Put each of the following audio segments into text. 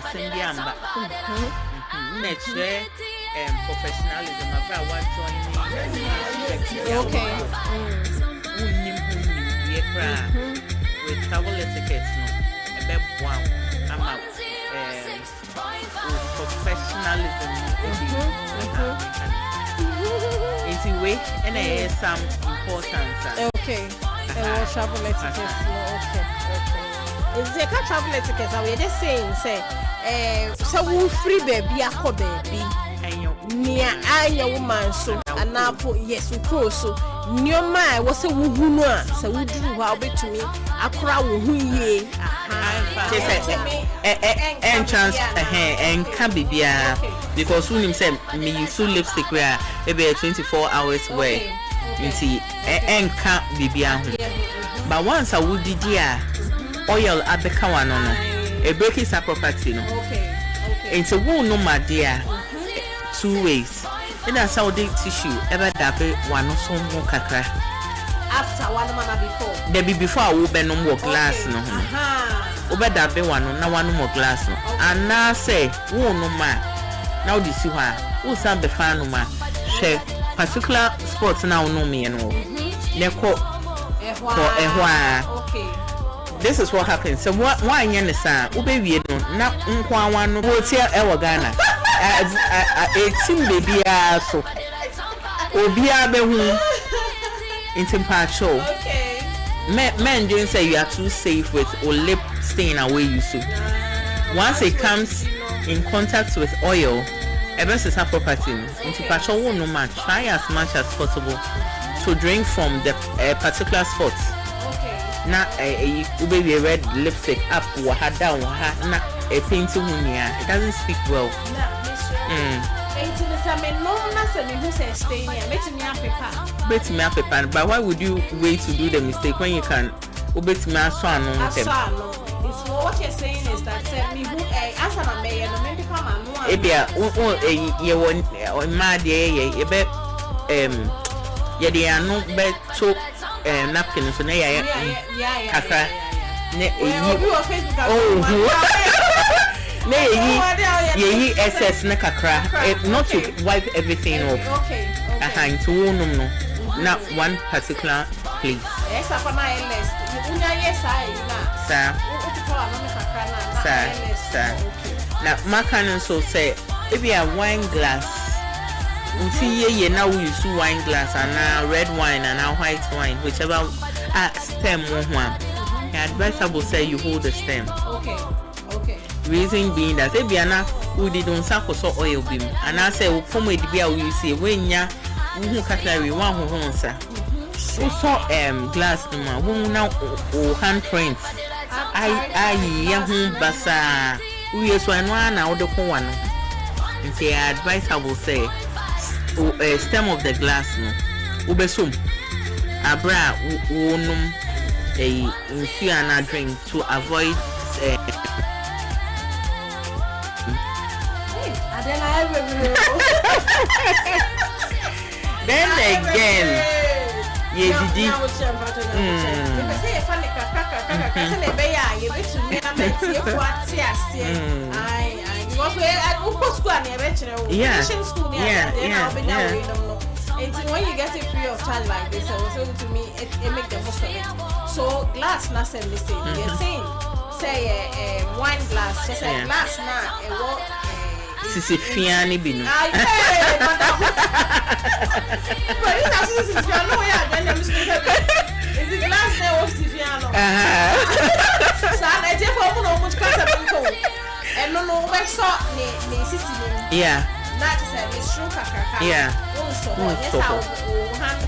Asendiamba. Nature professionalism about what joining. Okay. With travel etiquette, no. A bit wow. I'm out. Professionalism. It's a way and some importance. Okay. Travel etiquette. Okay. Is there travel etiquette? I was just saying, say, so we free baby, a baby. Near I woman so and apple, yes, we cross so near my was a woman, so we do how be to me a crowd who ye entrance and can be beer because when him said me you so lipstick where maybe 24 hours away you see and can't be beer. But once I would dear oil at the Kawan a break is a property no. It's a wound no my dear. 2 ways. And that's how the tissue ever dabble one or some more kakra. After one man before. There be before I will be no more glass no. Over dabble one no one more glass no. And now say, oh no man. Now this you are. Who's some the fan no man? Share particular sports now no me and all. Okay. This is what happens. So why yen is ube we no na nkwa wan no hotel e Ghana. A team baby so. Obi abehu intimpa show. Okay. Men don't say you are too safe with or lip staying away you so. Once it comes in contact with oil, ever is a property. Intimpa show will no man try as much as possible to drink from the particular spot. Na baby red lipstick up waha down waha na a painting hunia. It doesn't speak well. But why would you wait to do the mistake when you can obey me as one? It's what you're saying is that me who as an mayor no maybe come and napkin so na ya kaka ne yi SS na kakra not to wipe everything off. Okay. To wonum no na one particular place. Yes, I find my list. Yes, sir. Now my canon so say if you have wine glass. You see, ye now we use wine glass and red wine and white wine, whichever stem one. Advisable say you hold the stem. Okay. Reason being that if you are not who didn't suffer so oil beam, and I say, from where you see when ya who cutlery one who owns her. Also, glass who now handprints. I young basa. We is one out the one. The advice I will say. Stem of the glass no ubesum abra wonum infuana drink to avoid then again didi And when you get it free of charge like this, I was able to me it make the most of it. So glass not same mistake. You're saying say wine glass, just a glass now a what Sisi fiani binu. But it's Sisi fiano yeah, then I'm still is the glass there was Sisi fiano. So I just open up much concept and no where saw ne Sisi. Yeah. That is a true kakaka. Yeah. Also, yes, our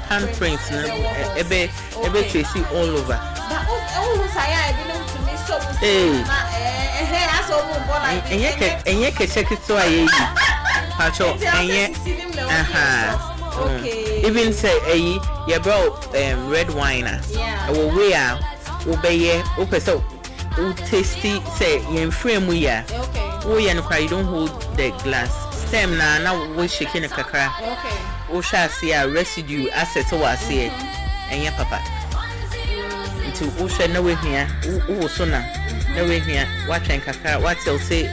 handprints, ebe tracy all over. But oh, I belong to me so. Hey, as and you can check it so I okay. Even say you brought red wine. Yeah. We are obey so tasty say you frame we are. Okay. Oh, you don't hold the glass. Stem now we shaking a kakra. Okay. We shall see a residue asset or say and your papa. Into Usha no with here, sooner. No way here. Watch and kaka. What you'll say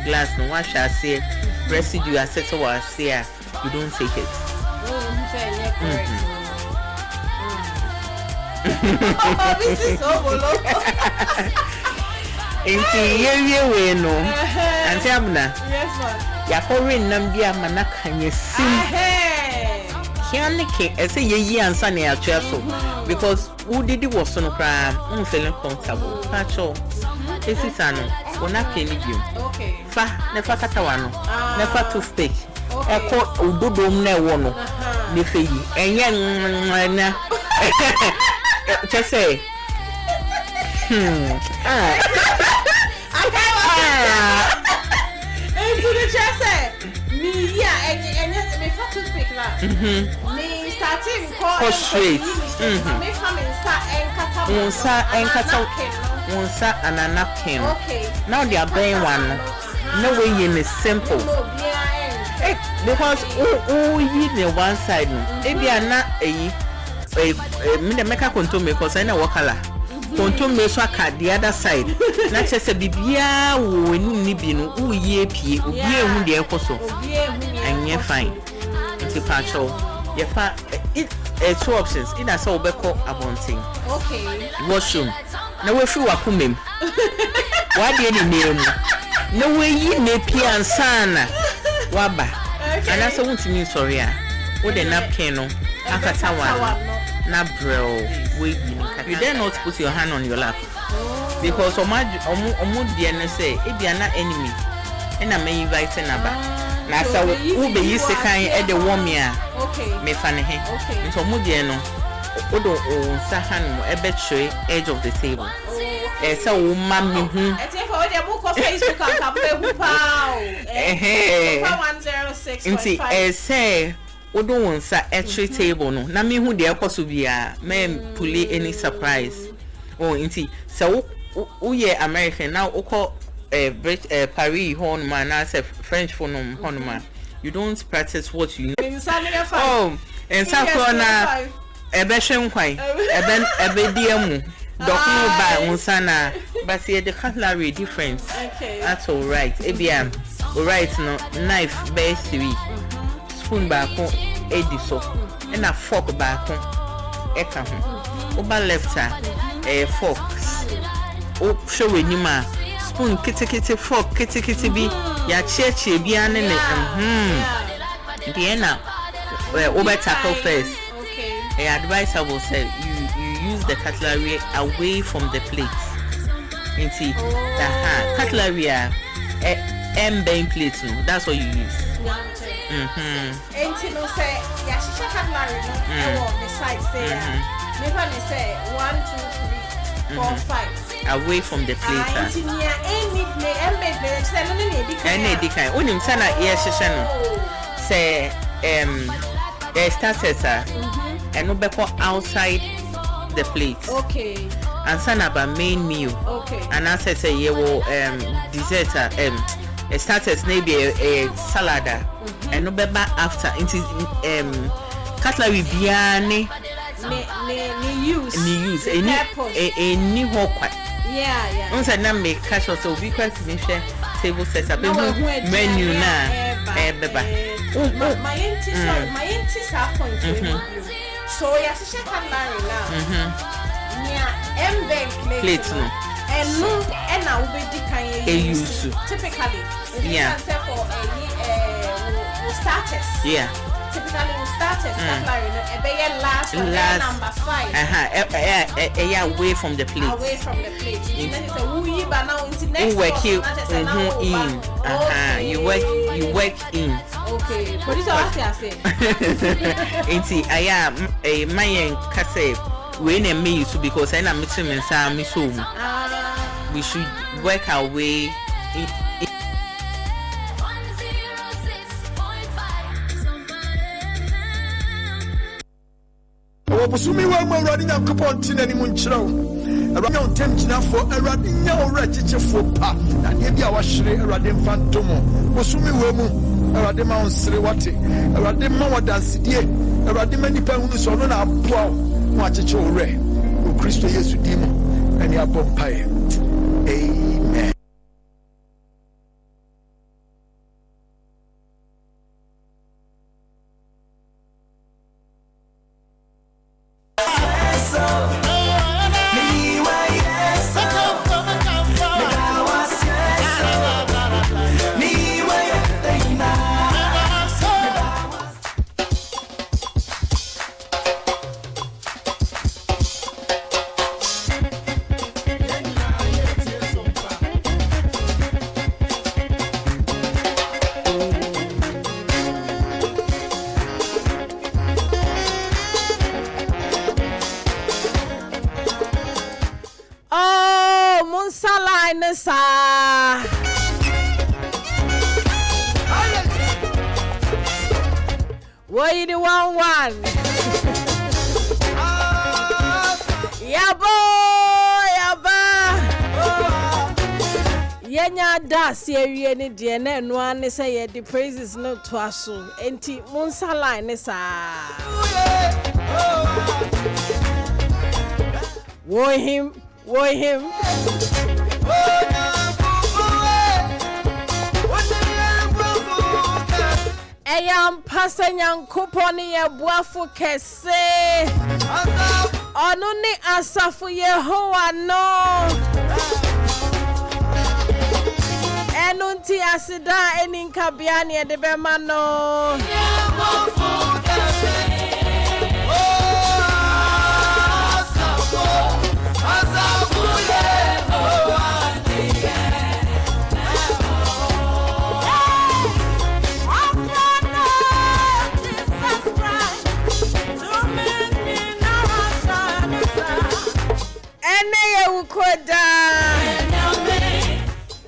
glass no wash I say residue assets or I say you don't take it. This is so below. Inti ye no. Auntie Abena. Yes, ma'am. Ya kore nambia manaka nyesim. Kianike ese ye ansa na ya so because who did it was no cry feeling comfortable. Pacho. Esi sano ona peni biom. Okay. Fa nefa katawa no. Nefa toothpick. Eko udodom na ewo no. Ne feyi. Enye na. Just say. Me starting call straight. Me come and cut and a napkin. Okay. Now they are buying one. No way in is simple. Because you need one side. If you are not me make a control me because I know what color. Control me so cut the other side. Not just a bibia who ni binu who ye pie who ye who the ecoso. And you're fine. It's a patcho. You find it. Two options. In a so beko abonting. Okay. Washroom. No way through akumim. Why do you name? No way you ne pia and sana. Waba. And that's a want to mean sorry. With a napkin no. Akatawa. Na bro. Wait. You dare not put your hand on your lap. Because omu DNA say if you are not enemy. And I may invite another. Na so who be used to kind at the warm year. Okay. Me funny he. Okay. Into mudia no. Odo o sahan mo ebe tray edge of the table. So mami hu. E take for the book of Facebook and hu pa. 106.5. Say odo won sa tray table no. Na me hu de ekoso bia me pull any surprise. Oh inti so we American now oko Paris honma na say French honma. You don't practice what you know. Oh, and Sakona Ebeshem Quai, Ebediamu, Doctor by Unsana, but see the cutlery difference. Okay. That's all right. Ebiam, all right, no knife base 3, spoon back on Ediso, and a fork back on Eka. Over left a forks. Oh, show with Nima. Spoon kitty fork kitty be ya cheche biane Diana over tackle first. Okay. A advice I will say you use the cutlery away from the plate. Into cutlery bang plates no. That's what you use. Enti no say ya shisha cutlery no beside say never say 1 2 3 4 5 away from the plate. Any kind. Unim sana yes no. Say starters and no beko outside the plate. Okay. And sana ba main meal. Okay. And I say you will dessert starters maybe a salad and no beba after into cutlery biane use any hawk. Yeah. Once I now make cash or so we quite finish table set up menu na beba. My aunties are point. So yes, she can marry now. Plate no. And no, and now we be use typically. Yeah. For starters. Yeah. Typically we started last number 5. Away from the plate. Away from the plate. But now into next you work in. Okay. But this is what I say. Inti aya a mayen kase we na me so because I na meeting me say me so we should work our way Busumi wa mo awrade Nyankopon tin ani mu nkyerɛw awrade on tem gyina fo awrade nya owra kyekye pa na de bia wa hwere awrade mfantomo busumi wa mu awrade ma onsere wate awrade ma wadansedie awrade ma nipa hunu so no na aboa mo akyekye owra o Kristo Yesu dimo ani abompae Boy, the 1-1. Yabo, yaba. Yenya das ye ni de na enu an say ye the praises no to aso. Enti monsa line sa. Wo him. Eyam pasanyan kuponi ye buafu kese. Onu ni asafu Yehowa no. Enunti asida eninka biani edebema no. Ukoda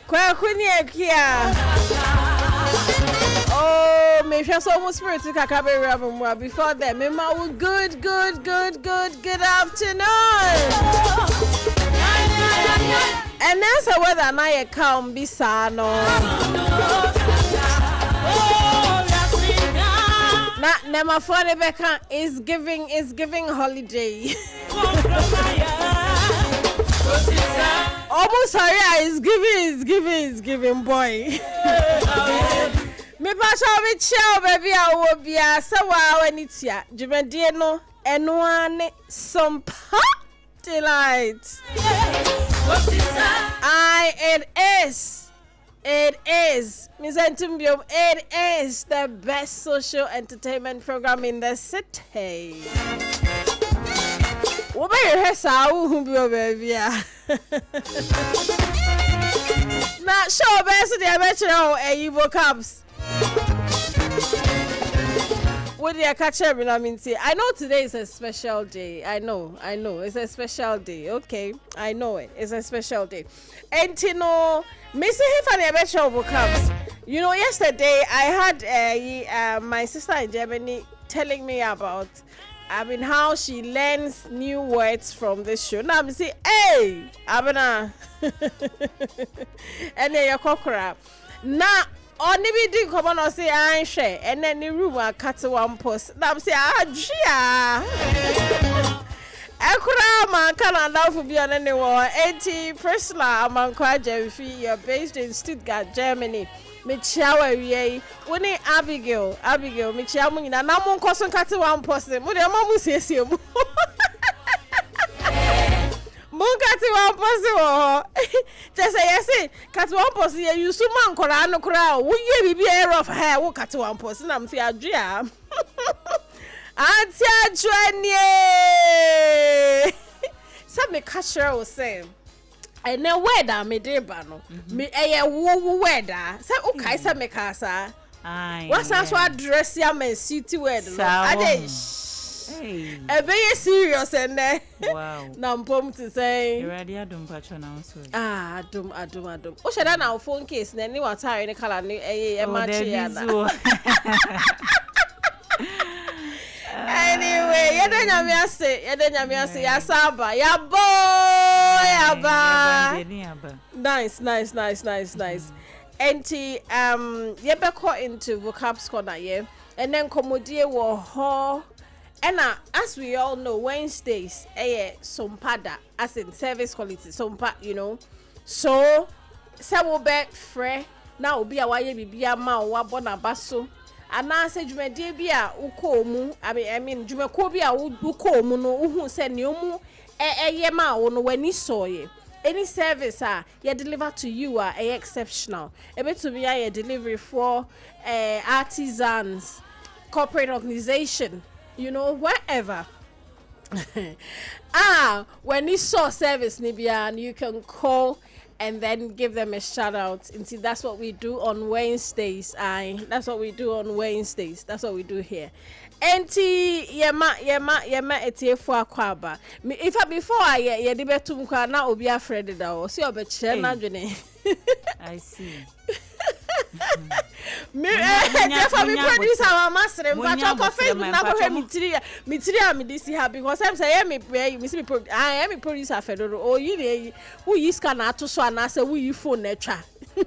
kwa kuniekia oh me feel so much spirit to kakabe rabumwa before that me ma good afternoon and that's whether na ye come bisa no na my phone Rebecca is giving holiday. Almost sorry, is giving boy. Me pasha me chow baby I will be a sawa when it's ya. Jumendino and one Sompa delight. It is. Miss Antumbium, it is the best social entertainment program in the city. What about your hair, baby? Not sure, best I bet you know, Evo Cubs. What do you catch every I mean, see, I know today is a special day. I know, it's a special day. Okay, I know it. It's a special day. And you know, Missy Hifani, I bet you Evo Cubs. You know, yesterday I had my sister in Germany telling me about. How she learns new words from this show. Now I'm saying, hey, Abena. And then your cockra. Now, only we do come on and say, I share. And then the room I cut one post. Now I'm saying, Akura man can allow for be on anyone. 80 Prisla among Kwaja, you're based in Stuttgart, Germany. Michawa ye woni Abigail michamu na namu nkoso nkate one person mo de mamu siesie mu mo nkate one person wo just say yes kate one person ye yusu man kora no kora wo ye bibi error of hair wo kate one person na mfi adua anti adwane sa me catcher will say and then where me deba no me wo weda say okay say me kasa what's as what dress ya man city word no ade e be serious and wow na mpom to say ready adum pacho na so adum o sheda na phone case na ni watare ni kala ni e match ya na anyway, yedenya mi ase ya saba ya boy yaba. Nice. Enti yebeko into vocab corner yeah, and then komodie wo ho. And as we all know, Wednesdays sompada as in service quality sompa, you know. So se wo be frɛ na obi a waye bibia ma wo abona baso. And I said, you may be a ukomu. I mean, you may call be a ukomu no who said Niomu yema on when he saw you. Any service you deliver to you are exceptional. A bit to be a delivery for artisans, corporate organization, you know, wherever. When he saw service Nibian, you can call and then give them a shout out. And see, that's what we do on Wednesdays. That's what we do on Wednesdays. That's what we do here. Enti yema etie fo akwaba. If before I debate mkwa na obi afraid da o. See obeche na dwene. I see. Me for me producer our master but your Facebook na go me tiri me this here because I'm say me see me I am a producer Fedoro oh you who you scan ato so na say who you phone na twa me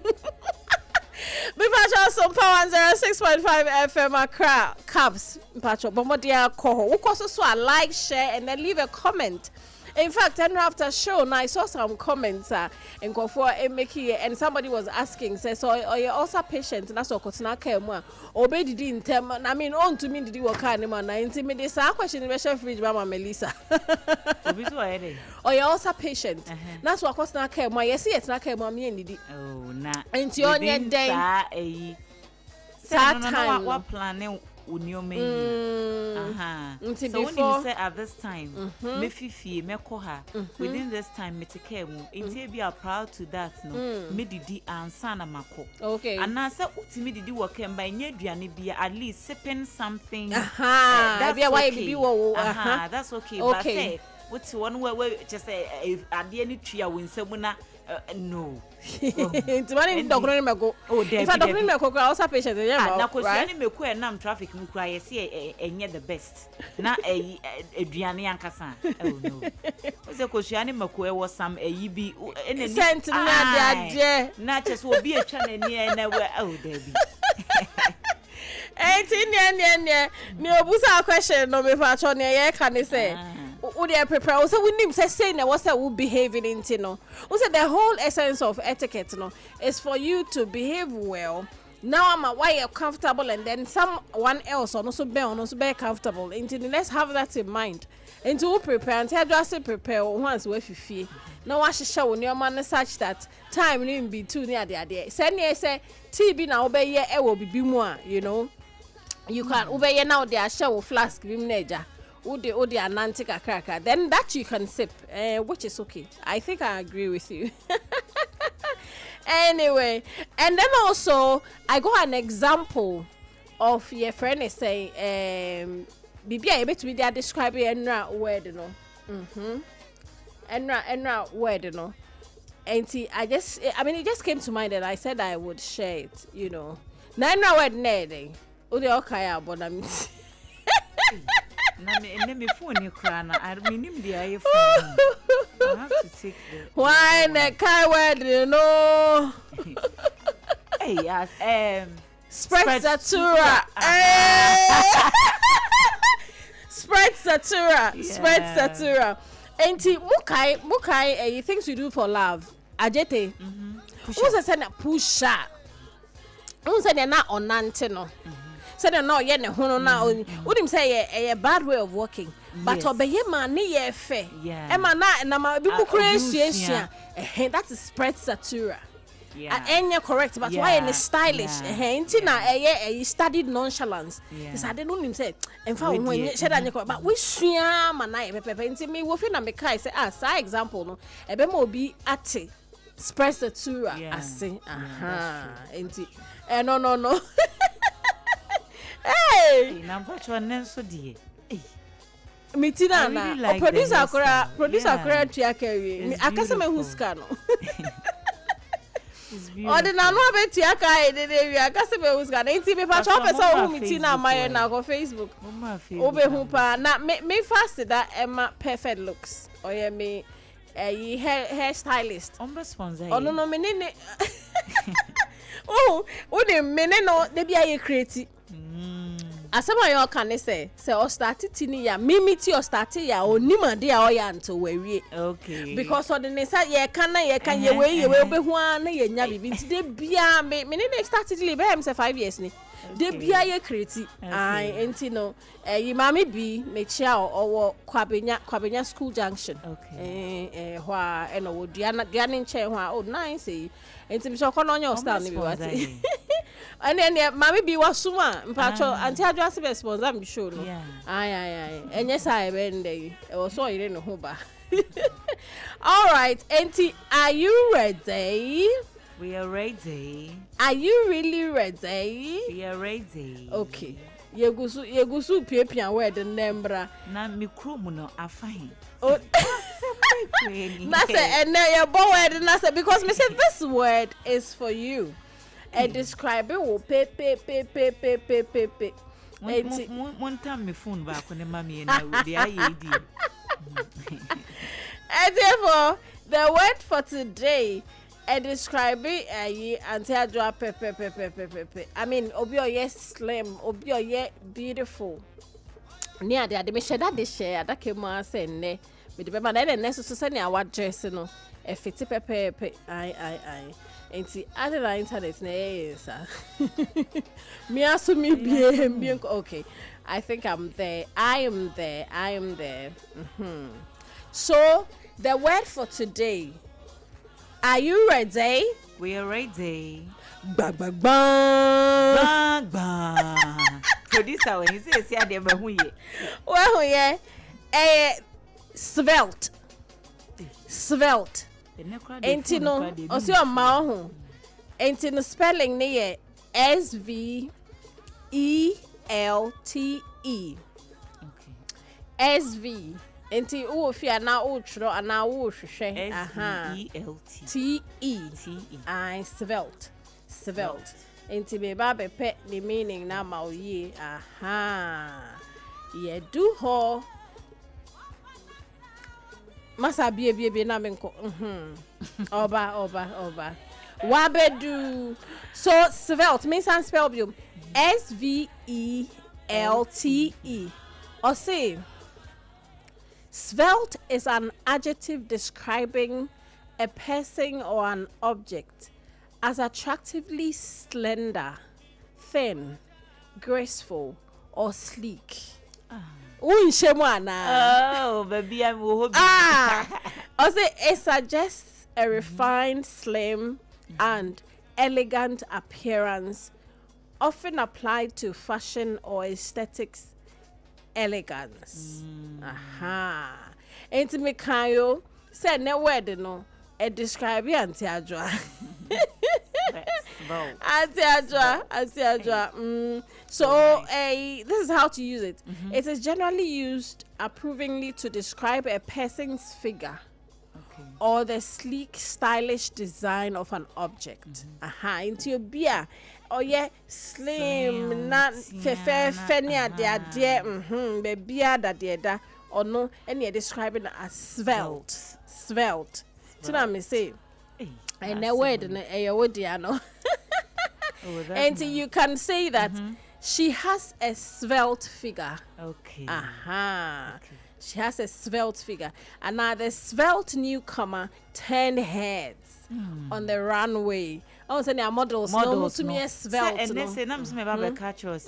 patch Sompa106.5Fm Accra Cabs patch bomodia ko who koso so like share and then leave a comment. In fact, and after show, now I saw some comments and go for and somebody was asking, says, so are you also patient? And that's what Kotina came obey the in term. I mean, on to me, did you work anymore? Now, intimidate some question in the fridge, Mama Melissa. Or you also patient? That's what Kotina came. Yes, it's not came on me and did. Oh, nah. And your day. Time. What planning? So when you say at this time, me fifi, me koha. Within this time, me take care. Inti be proud to that. No, me didi answer na mako. Okay. And now say ultimately didi work by nye duane be at least sipping something. That's okay. That's okay. But say what's one way just say at the end tree win semuna. No. It's money doctor me go. Oh, if I doctor me go, also patient. Na kwesi me ko enam traffic mu kura yesi enye the best. Na aduane ankasa. Oh no. Ose kwesi me ko e wo sam eyi bi enani. Sent na de na chese obi atwa nani na we oh Debbie. Ni obusa question no me fa cho ne ye kan say. Would you prepare? Also, we need to say that what's that we behaving into no. Also, the whole essence of etiquette no is for you to behave well. Now I'm why you're comfortable, and then someone else also be comfortable. Into let's have that in mind. Into prepare and tell just prepare once we feel. Now I should show your man such that time need be too near the idea. Say TB now obey ye will be more. You know, you can obey now. There show flask bim neja. Udi anantika cracker, then that you can sip, which is okay. I think I agree with you. Anyway, and then also I got an example of your friend is saying, Bibi, I bet me they are describing enra word no. Enra word no. And see, it just came to mind that I said I would share it, you know. Na enra word ne Udi okaya bonam. Me phone you cry now. I mean him the I have to take the why ne kai word you know. Hey yes spread satura. Spread satura. Enti mukai things we do for love. Ajete. Who's a send pusha. Who's a na onante no. Said no ye ne hono na wodim say a bad way of working but obey man ne ye fe e ma na ma bi bukura esuasua that is spread satura enya correct but why in stylish enti na studied nonchalance is I don't nim say emfa wo ho nye sheda nye but we sua ma na ye pepe enti me wo fi na me kai say say example no e be ma obi ate spread satura ase enti no hey, number 2 nenso die. Mitina na like producer kora tia carry. Akase me huska no. It's beautiful. Ode na no be tia kai de wi akase me huska. Nti me pa chop person who mitina my na go Facebook. Obe hu pa na me fast that Emma perfect looks. Oye me hair stylist. Responsible. Oh no me ne. Oh, ode me ne no de bia ye create. Asama yo kan say o start tini ya mimiti o start ya onima de a oya nto wawie okay because o de ne sa ye kan ye we obehu an ye nya bibi nti de bia me ne start tini be am say 5 years ni de bia ye create enti no yi mami bi me chia owo kwabenya school junction okay hwa eno wo duane nche hwa oh nice enti bi so kono onyo start ni bi wati and then mami bi wasuma mpacho anti adwa se sponsor am show no ai enye sai bende e wo so ire no ho ba all right enti are you ready? We are ready. Are you really ready? We are ready. Okay. Yegusu piepia word nembra. Na mikromu no afine. Oh. Nasa and your word nasa because me say this word is for you. I describe it wo pe. One time my phone back on the mommy and I with the IAD. And therefore, the word for today, I describe it until I draw pe. I mean, obio yes slim, obio yes beautiful. Near the me share that they share that came on saying ne. With the man then next to send our dress no. A fitty pepe. I. And see other internet is me ask me be okay. I think I'm there. I am there. So the word for today. Are you ready? We are ready. Bang. Bang bang. Producer when he says yeah they be hu ye. Well yeah. Svelte. Enti no osi o ma ho. Enti no spelling ne ye SVELTE. Okay. SV. Enti wo fi na wo twro ana wo hwehwe. Aha. TE. Svelte. Enti me ba be pe the meaning na ma oye. Aha. Ye do ho. Masa bie na menko. Oba. Wabedu. So svelte means and spell you SVELTE. Or say svelte is an adjective describing a person or an object as attractively slender, thin, graceful, or sleek. Oh, baby, I'm also it suggests a refined, slim, and elegant appearance, often applied to fashion or aesthetics elegance. Aha. Enti me kayo say ne word no e describe anti adwa. Anti adwa. So this is how to use it. It is generally used approvingly to describe a person's figure or the sleek, stylish design of an object. Into your beer. Oh yeah, slim, not fenia de beer that da or no, and you're describing as svelte. Tina me say, and the word in a word, and you can say that she has a svelte figure. Okay. She has a svelte figure. And now the svelte newcomer turned heads on the runway. I was saying our models no to me svelte. And they say, "I'm saying about catch us."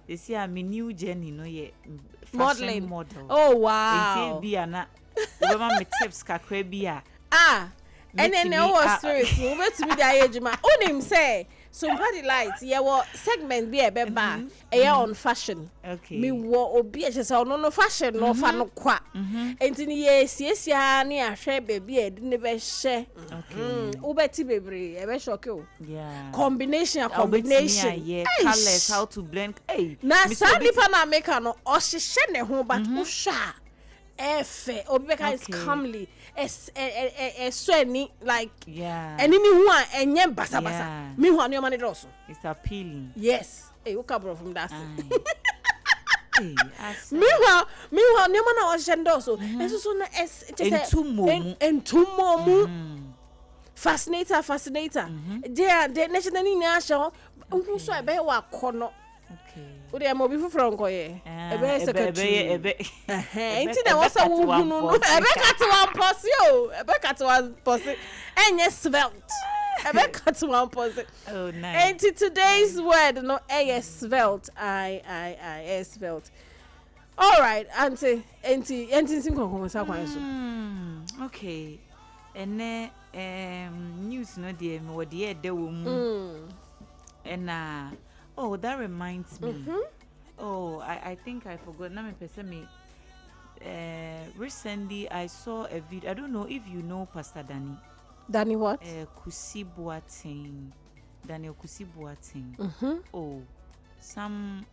They see I'm a new Jenny, no ye modeling model. Oh wow! Be na. Remember me tips kakwe biya. And then there was spirit. We went to be the ejima. Onim say. Sompa delight, yeah, what segment be a beba, on fashion. Okay. Me wo obi e say no fashion no fa no kwa. Enti yes ya na ahwe baby e de be hye. Okay. Ubeti bebre e be shock o. Yeah. Combination. Yeah, colors, how to blend. Hey. Na sadi pa na make no o hye ne ho but o hwa. Efe obeka is calmly sweni like and ni hu a enye basa me hu anu mani droso it's appealing. Yes you come from that me hu anu mani o shendo so eso so na entumo fascinator they national ni asho hu so e be wa kono. Okay. Udi am obi fufuro nko ye. Ebe secretary. Enti na wasa wo hu no. Ebe kat one posse o. Ebe kat one posse. Enye svelte. Ebe kat one posse. Oh nice. Enti today's word no svelte. I svelte. All right, auntie. Enti sim kon sa kwan so. Okay. Ene news no dey me wo dey de wo mu. And oh, that reminds me. Oh, I think I forgot. Now me recently I saw a video. I don't know if you know Pastor Danny. Danny what? Kusi Boateng. Daniel Kusi Boateng. Oh, some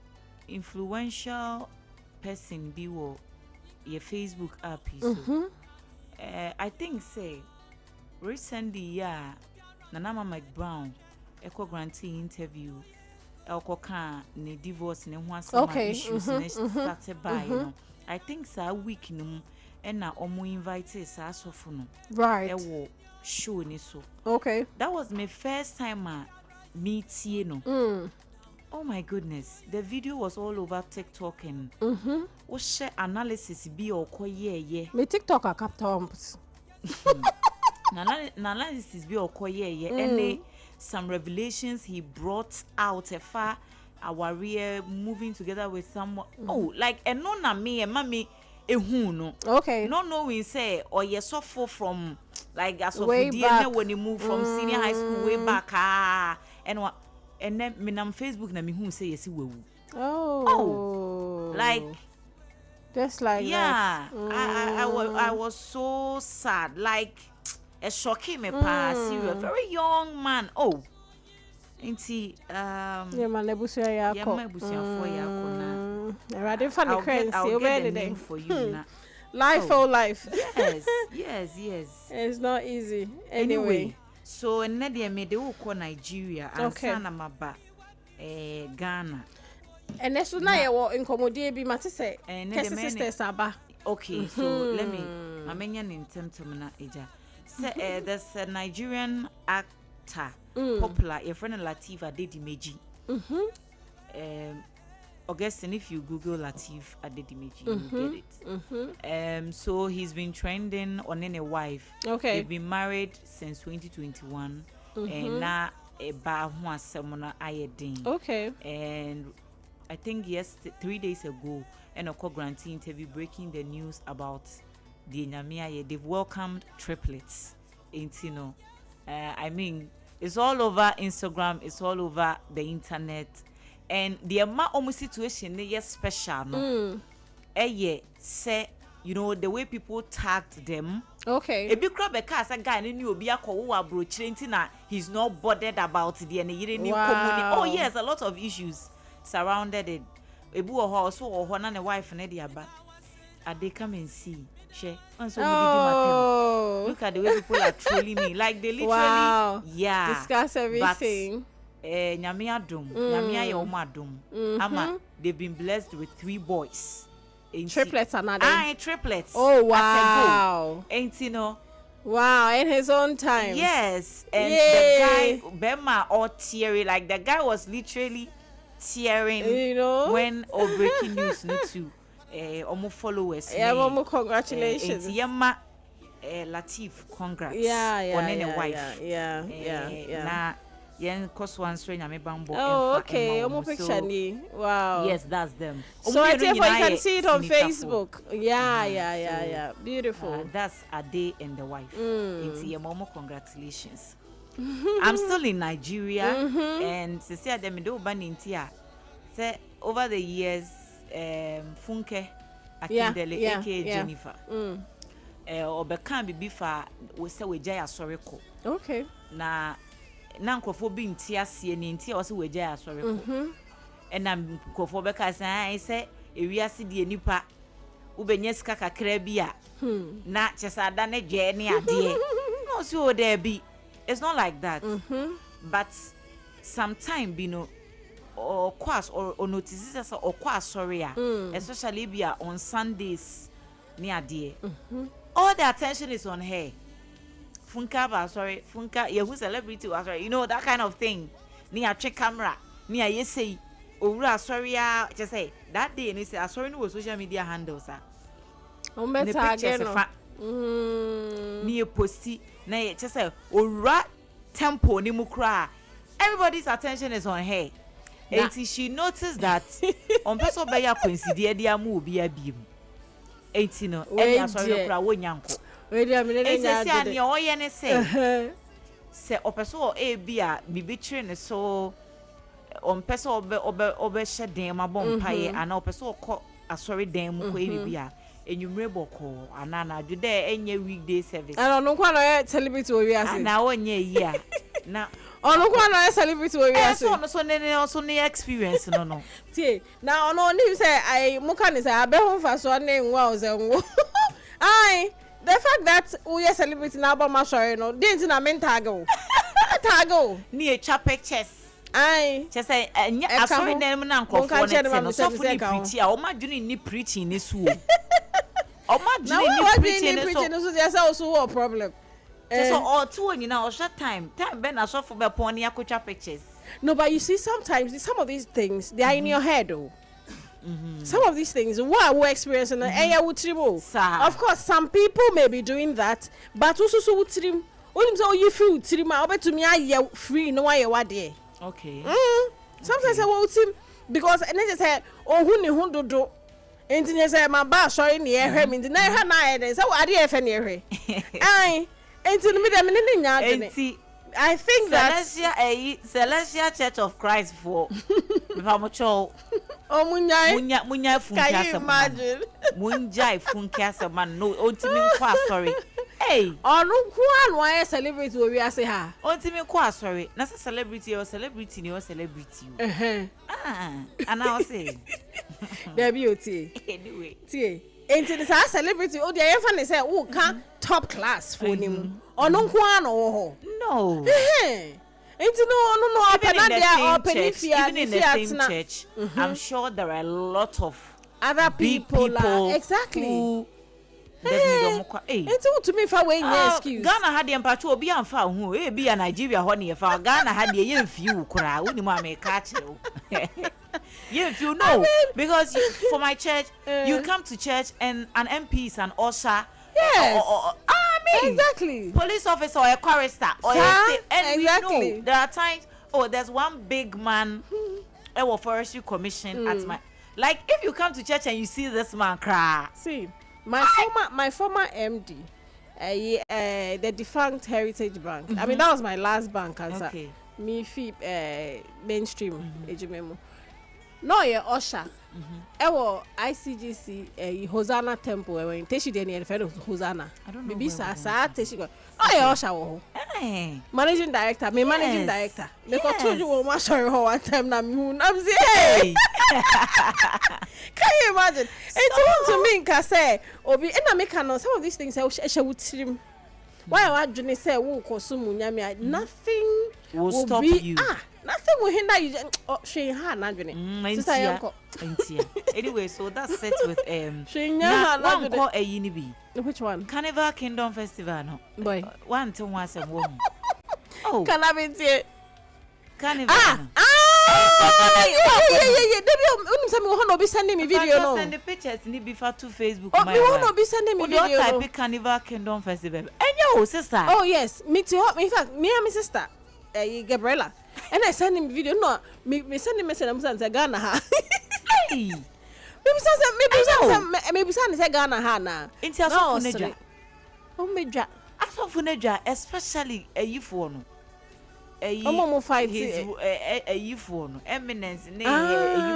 influential person be wo your Facebook app. I think say recently Nana Mike Brown echo grantee interview elko kan ne divorce ne ho asama issues ne started by you know I think sa week no na omo invite sa asofo no right ewo show ni so okay that was my first time meet you know oh my goodness the video was all over TikTok and we share analysis bi okoye me TikTok a captors analysis bi okoye and some revelations he brought out a far our real moving together with someone oh like and no na me and mommy ehun no okay no knowing say or you suffer from like as of way DNA when you move from senior high school way back and then me on Facebook na me who say yes we like just like yeah that. I was so sad like a shocking me pa serious very young man Inti yeah man ebusu ya ko na Erade fa the currency over the day for you na life life yes it's not easy anyway so enede me de wo ko Nigeria ansa na maba Ghana and eso na ye wo incommodie bi mate say sisters aba okay so let me amenya nintemtem na eja say there's a Nigerian actor popular your friend Latif Adedimeji Augustine, if you Google Latif Adedimeji, you get it. So he's been trending on any wife. Okay. They've been married since 2021, and now a bar one seminar ayedin. Okay. And I think 3 days ago, and a co-grantee interview breaking the news about the Nyamia. They've welcomed triplets. You I mean, it's all over Instagram. It's all over the internet. And the amount of situation is special, no? Say, you know, the way people tagged them. Okay. A big crowd because a guy in Ubia Kowa Brochentina, he's not bothered about the community. Oh, yes, a lot of issues surrounded it. A boo horse or one and a wife and Eddie Abba. They come and see. Look at the way people are trolling me. Like they literally discuss everything. Nyamia dum, Nyamia Yoma dum. Ama, they've been blessed with 3 boys. Triplets another. Triplets. Oh wow. Ain't you know? Wow, in his own time. Yes. And the guy Bema all teary, like the guy was literally tearing, you know, when all breaking news need to almost followers. Yeah, almost congratulations. Yama Latif, congrats. Yeah. On any wife. Yeah. Nah, yen cost one strain me bambo. Oh, okay. Almost picture ni. Wow. Yes, that's them. So I think you can see it on Facebook. Yeah. Beautiful. That's Ade and the wife. It's your momo. Congratulations. I'm still in Nigeria, and to see them do banintia. Say over the years, Funke Akindele, aka Jennifer. Obekan bibi fa we say we jaya soreko. Okay. Na nkrofo bi ntia sie ni ntia o se we jaya soreko. Na nkrofo beka say ewiase de nipa ubenya sika kakra bi a na chesada ne je ne ade. No so there be. It's not like that. But sometimes you know or course or notices or course sorry especially be on Sundays near dear. All the attention is on her. Funka, yeah, who celebrity was sorry, you know, that kind of thing. Near check camera, near you say, oh, sorry, just say that day, and you say, sorry, no social media handles. Near posty, nay, just say, oh, rat tempo, ni mukra. Everybody's attention is on her. And she noticed that on person by your coincidia, dear moo be a beam. 18 no e sorry kura wo nyanko we dia me ne nya ade se o ye ne se opeso e bia bibitire ne so on peso obe hyeden ma bom paye ana opeso ko asori den mu ko e bia enwumre boko ana na adwede enye weekday service ana no kwa no ye celebrity wo wi ase na onye yi a na ono kwa no celebrity wo wi ase so ne experience no tie na ono ni say I muka ni say abehu fa so na nwa ozenwo ai the fact that we are celebrating na ba ma sorry no didn't na men tag o tago. Near chap pictures. Aye. Just say, and yet I saw them and for so fully pretty. Oh, my doing ni preaching this wool. Oh, my doing preaching is also a problem. So, all two, you know, short time Ben, I saw for my pony, I could pictures. No, but you see, sometimes some of these things they are in your head, though. Some of these things, what we're experiencing, of course, some people may be doing that, but also so would trim. Oh, you feel trim, I'll bet to me, I free, no, I what day. Okay. Sometimes I will trim because, and then they say, oh, who do. And then you say, my bar showing the air, him in the night, and so I did a near her. Aye, and to me, I think that Celestial Church of Christ for Mucho. Oh, Munya, can you imagine? Munjai Funkas man, no, ultimate sorry. Hey, oh, no, why a celebrity will we say her? Ultimate sorry, not a celebrity or celebrity or celebrity. And I'll say, there beauty. Anyway, into the celebrity, oh, the infant say, oh, can't top class for him. Or no one or no. Into no, even in the same church, I'm sure there are a lot of other people exactly. It's to me for way excuse. Ghana had the empire to be unfound who be a Nigeria honey if our Ghana had the young few cry, wouldn't mamma catch you. If you know, because for my church, you come to church and an MP is an usher. Yes. Exactly. Police officer or a chorister or and exactly. We know there are times. Oh, there's one big man, a forestry commission at my. Like if you come to church and you see this man cry. See, my former MD, the defunct Heritage Bank. I mean that was my last bank answer. Okay. Me fee mainstream ejimemo. No, yeah, Osha. Ewo ICGC Hosanna Temple when Teshi Deni friend of Hosanna. I don't know. Bibi sa Teshi go. Oh yeah, Osha wo. Managing director, me managing director. They got told you one sorry one time na me I'm say. Can you imagine? It's to me nka say obi na make no some of these things she would trim. Why I want say wo konsumu nyame nothing will stop you. Nothing will hinder you. Oh, she had not been anyway, so that's set with she one call a unibi. Which one? Carnival Kingdom Festival, no boy. One to once a woman. Oh, can I be here? Carnival. Yeah. Be sending me video. No, send the pictures. Need before to Facebook. Oh, you won't be sending me video. Type Carnival Kingdom Festival. And your sister. Oh yes, me too. In fact, me and my sister, Gabriela. And I send him video. No, me send him message. I'm saying Ghana ha. Hey, maybe say Ghana ha na. Into a funeja. Oh me ja. As for funeja, especially a youthful. A fight a youthful eminence.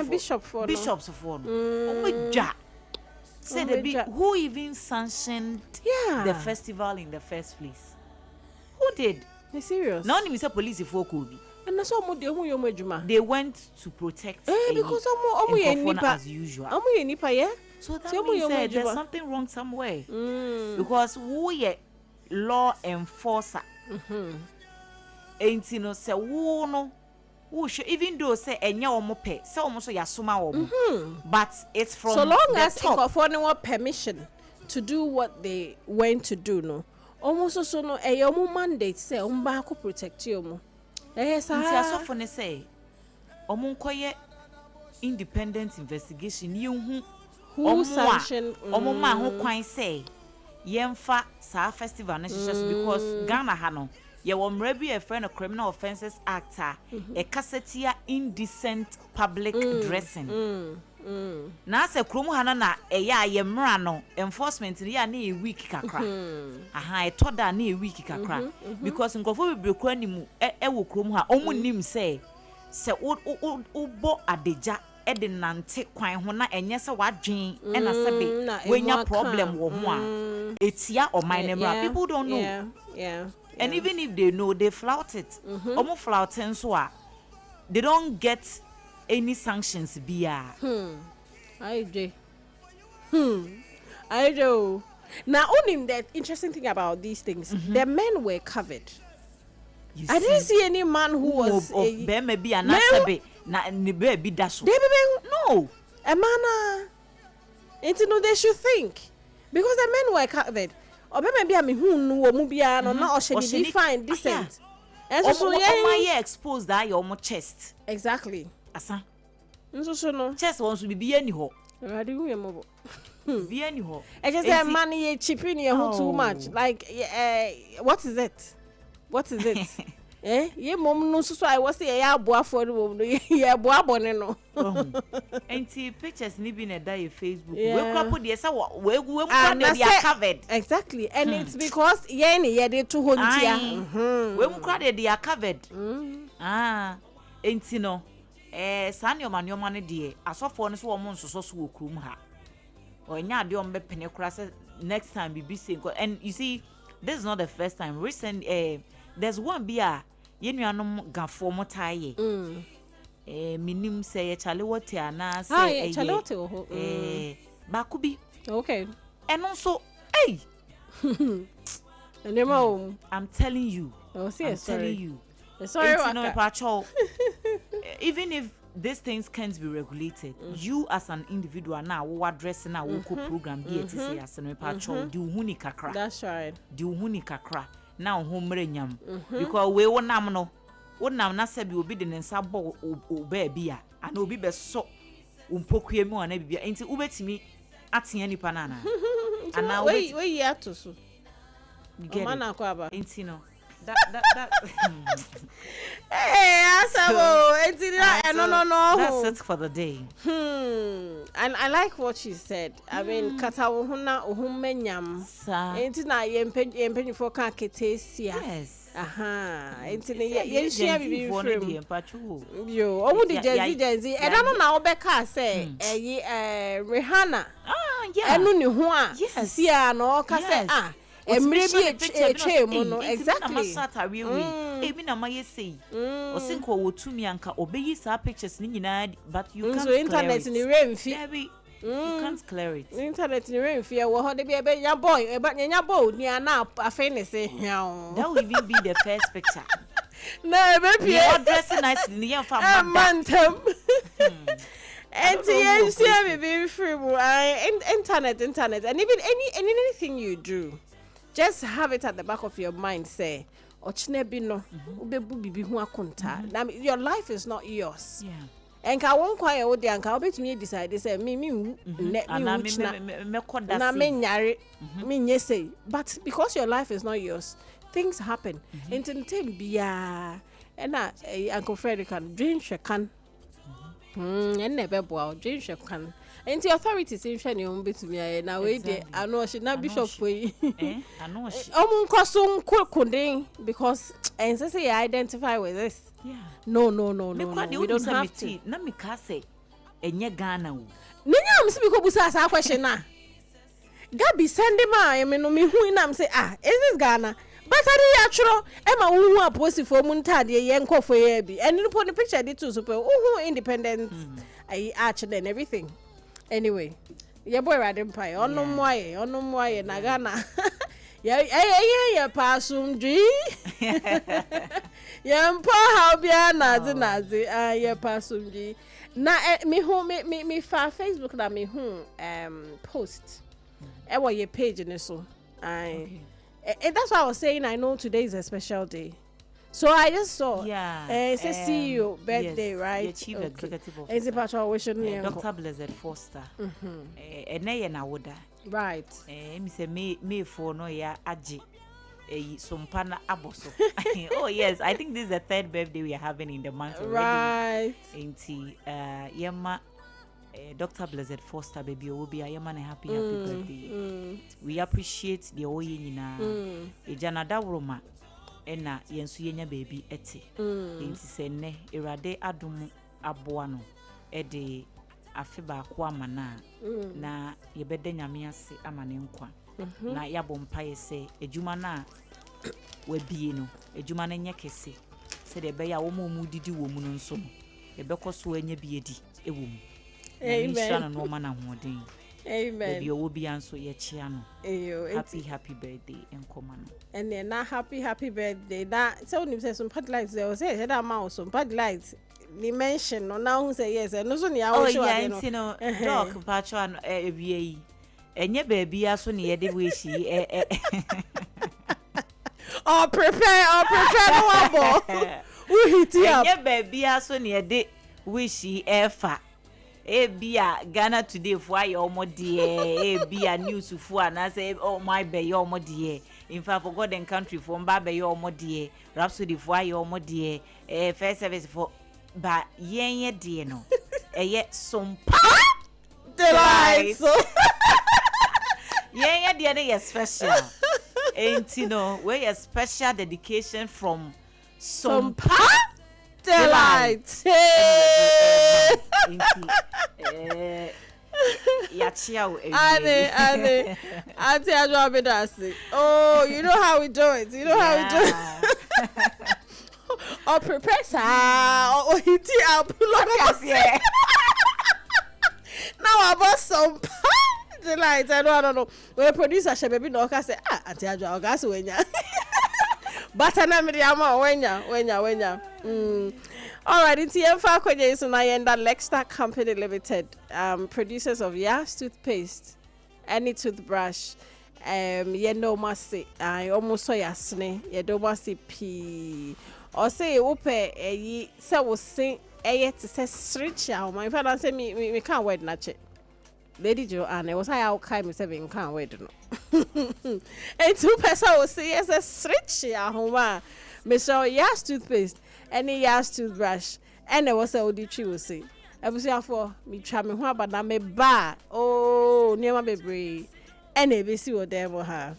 Bishops for. Oh me ja. Said who even sanctioned the festival in the first place? Who did? Are serious? Now only Mr. Police for Kobe. And that's all they went to protect because as usual. So that means there's something wrong somewhere. Because we are law enforcer. Ain't you know say no who should even though say enya omope say omoso yasoma but it's from so long as top. If for no permission to do what they went to do no almost so no omo mandate say omba ko protect you Yes, I for ne say omo nkoye independent investigation you who sanction omo ma ho kwan say yemfa sa festival na because Ghana ha no ye wo mra bi a friend of Criminal Offences Act a cassetia indecent public dressing na se krom ha na eya ye mra no enforcement ya na e week kakra aha e toda na e week kakra because nkofo bebre kwa nimu e wo krom ha omu nim se ubo adeja e de nante kwan ho na enye se wadwen e na se be wenya problem wo ho a etia o mine mra people don't know and even if they know they flout it omu flouting so a they don't get any sanctions bia I do. Now only the interesting thing about these things the men were covered I didn't see any man who was a maybe an asabe na ni baby dash. No. A man they should think because the men were covered. Or maybe I mean who knew mubia no not or should fine decent. And so yeah exposed that your chest. Exactly. Asa. So no. Chest wants to be any ho. Ready we mobile. Be any ho. I just say money chipping you too much. Like what is it? What is it? Ye mom no so I was say ya boa for the mom ye boa bone no. Enti pictures ni bi na da your Facebook. We crop dey say we they are covered. Exactly. And it's because ye ni ye dey to hontia. We they are covered. Enti no san your man no dey asofo no so wo mo nsoso so okrum ha. Onya de on be pene kura say next time be say and you see this is not the first time. Recent there's one beer yenuanom gafo motaye minim say ye chale wote ana say bakubi okay and also hey I'm telling you telling you sorry even if these things can't be regulated, you as an individual now who address now who program be to say as an patrol do huni kakra. That's right. Do huni kakra now home renyam because we won nam no wonam na se bi obi de nsa bo baby and obi be so umpokue mu ana bibia enti ubetimi atia nipa na na ana we ya to so mana kwa ba enti no that hey asabo enti no that's it for the day. And I like what she said. I mean kata wo huna ohumenyam enti na yempenyi for kan ketesia. Yes. Enti ye share bibi frame yo owu di jenzi e da no na obeka say Rihanna enu ni ho a sia no ka say emre bi eche mu no exactly emi na maye say o sinko wotumi anka obeyi sa pictures ni nyina but you can't so internet ni remfi you can't clear it internet ni remfi wo ho de bi ebe nya boy e ba nya boy ni ana afa ne say hiao that will even be the first picture na ebe you dressing nicely ni yan fa mantam and you see me be free internet and even anything you do just have it at the back of your mind say ochine bi no obebu bibi hu akonta your life is not yours and ka won kwa ye wo de anka obetumi decide say me na me nyare me nye say but because your life is not yours things happen entertain bia and Uncle Frederick can drink shekan and never bow drink shekan. And the authorities in Shani betumi na we dey ano she na bishop we ano she kosun kunding because and say identify with this no we don't have to na me ka say enye Ghana wo nenya am se bi ko busa sa question na Gabi send ma me no me hu na am say is this Ghana but I dey atro e ma hu hu aposi for mu ntade ye nkofo ye bi and no put the picture dey too super hu independent I arch and everything. Anyway, your boy Radin Pie, on no more, na Ghana. Yeah, passum G. Yeah, poor how be nazi, yeah, passum G. Na me home me fa Facebook na me post. What your page in so. That's why I was saying I know today is a special day. So I just saw, it's a CEO birthday, right? The chief executive officer. Is it Patrick wishing Dr. Blessed Foster. Right. Me say me for no ya aji. Sompa na aboso. Oh yes, I think this is the third birthday we are having in the month already. Right. Ain't yema Dr. Blessed Foster baby will be a yema happy birthday. We appreciate the oyina. Ejana da roma. Ena yensu yenya baby eti enti se ne erade adom aboa no ede afe ba ko amana na yebede nyame ase amane nkwa na yabo mpaye se ejuma na wabie no ejuma na nye kese se de be ya wo mu didi wo mu no nso ebe koso anya biedi ewo mu amen no mana hoden Amen. Baby, you will be answer your chiano. Happy birthday and common. And then now happy birthday. That so when you say some pad lights, they will say that mouse some pad lights. They mention no now who say yes, and no so near. Oh yeah, you know, dog patron BA. And your baby as soon as you wish Oh, prepare no more. Who hit you up? Your baby as soon as you wish ever. Bia Ghana today for your more dear. Bia news for and I say, oh my baby, your more dear. In fact, for God and country from Baba, your more dear. Rhapsody for your more dear. First service for but yeah, dear no. Yet Sompa delight. Yeah, dear, they are special. Ain't you know, where a special dedication from Sompa delight. Ane. Auntie Abena Ruthy. Oh, you know how we do it. Oh, prepare sir. Oh, hit it up. Now about Sompa delight. I don't know. When producer should be no say Auntie Abena gas wenya. But I never wenya. All right, it's here for that Lextar Company Limited, producers of Yas toothpaste, any toothbrush, no mercy. I almost saw Yasne, no mercy P. Or say, Ope, so will sing a to say, stretch out. My father said, me can't wait, not it. Lady Joanne, was I out kind of saying, can't wait, no. And 2 persons will say, yes, a stretch out, home, Mr. Yas toothpaste. Any Yas toothbrush, and there was a OD3 will say. I was here for me try me one, but I may buy. Oh, near my baby. And a BC will there will have.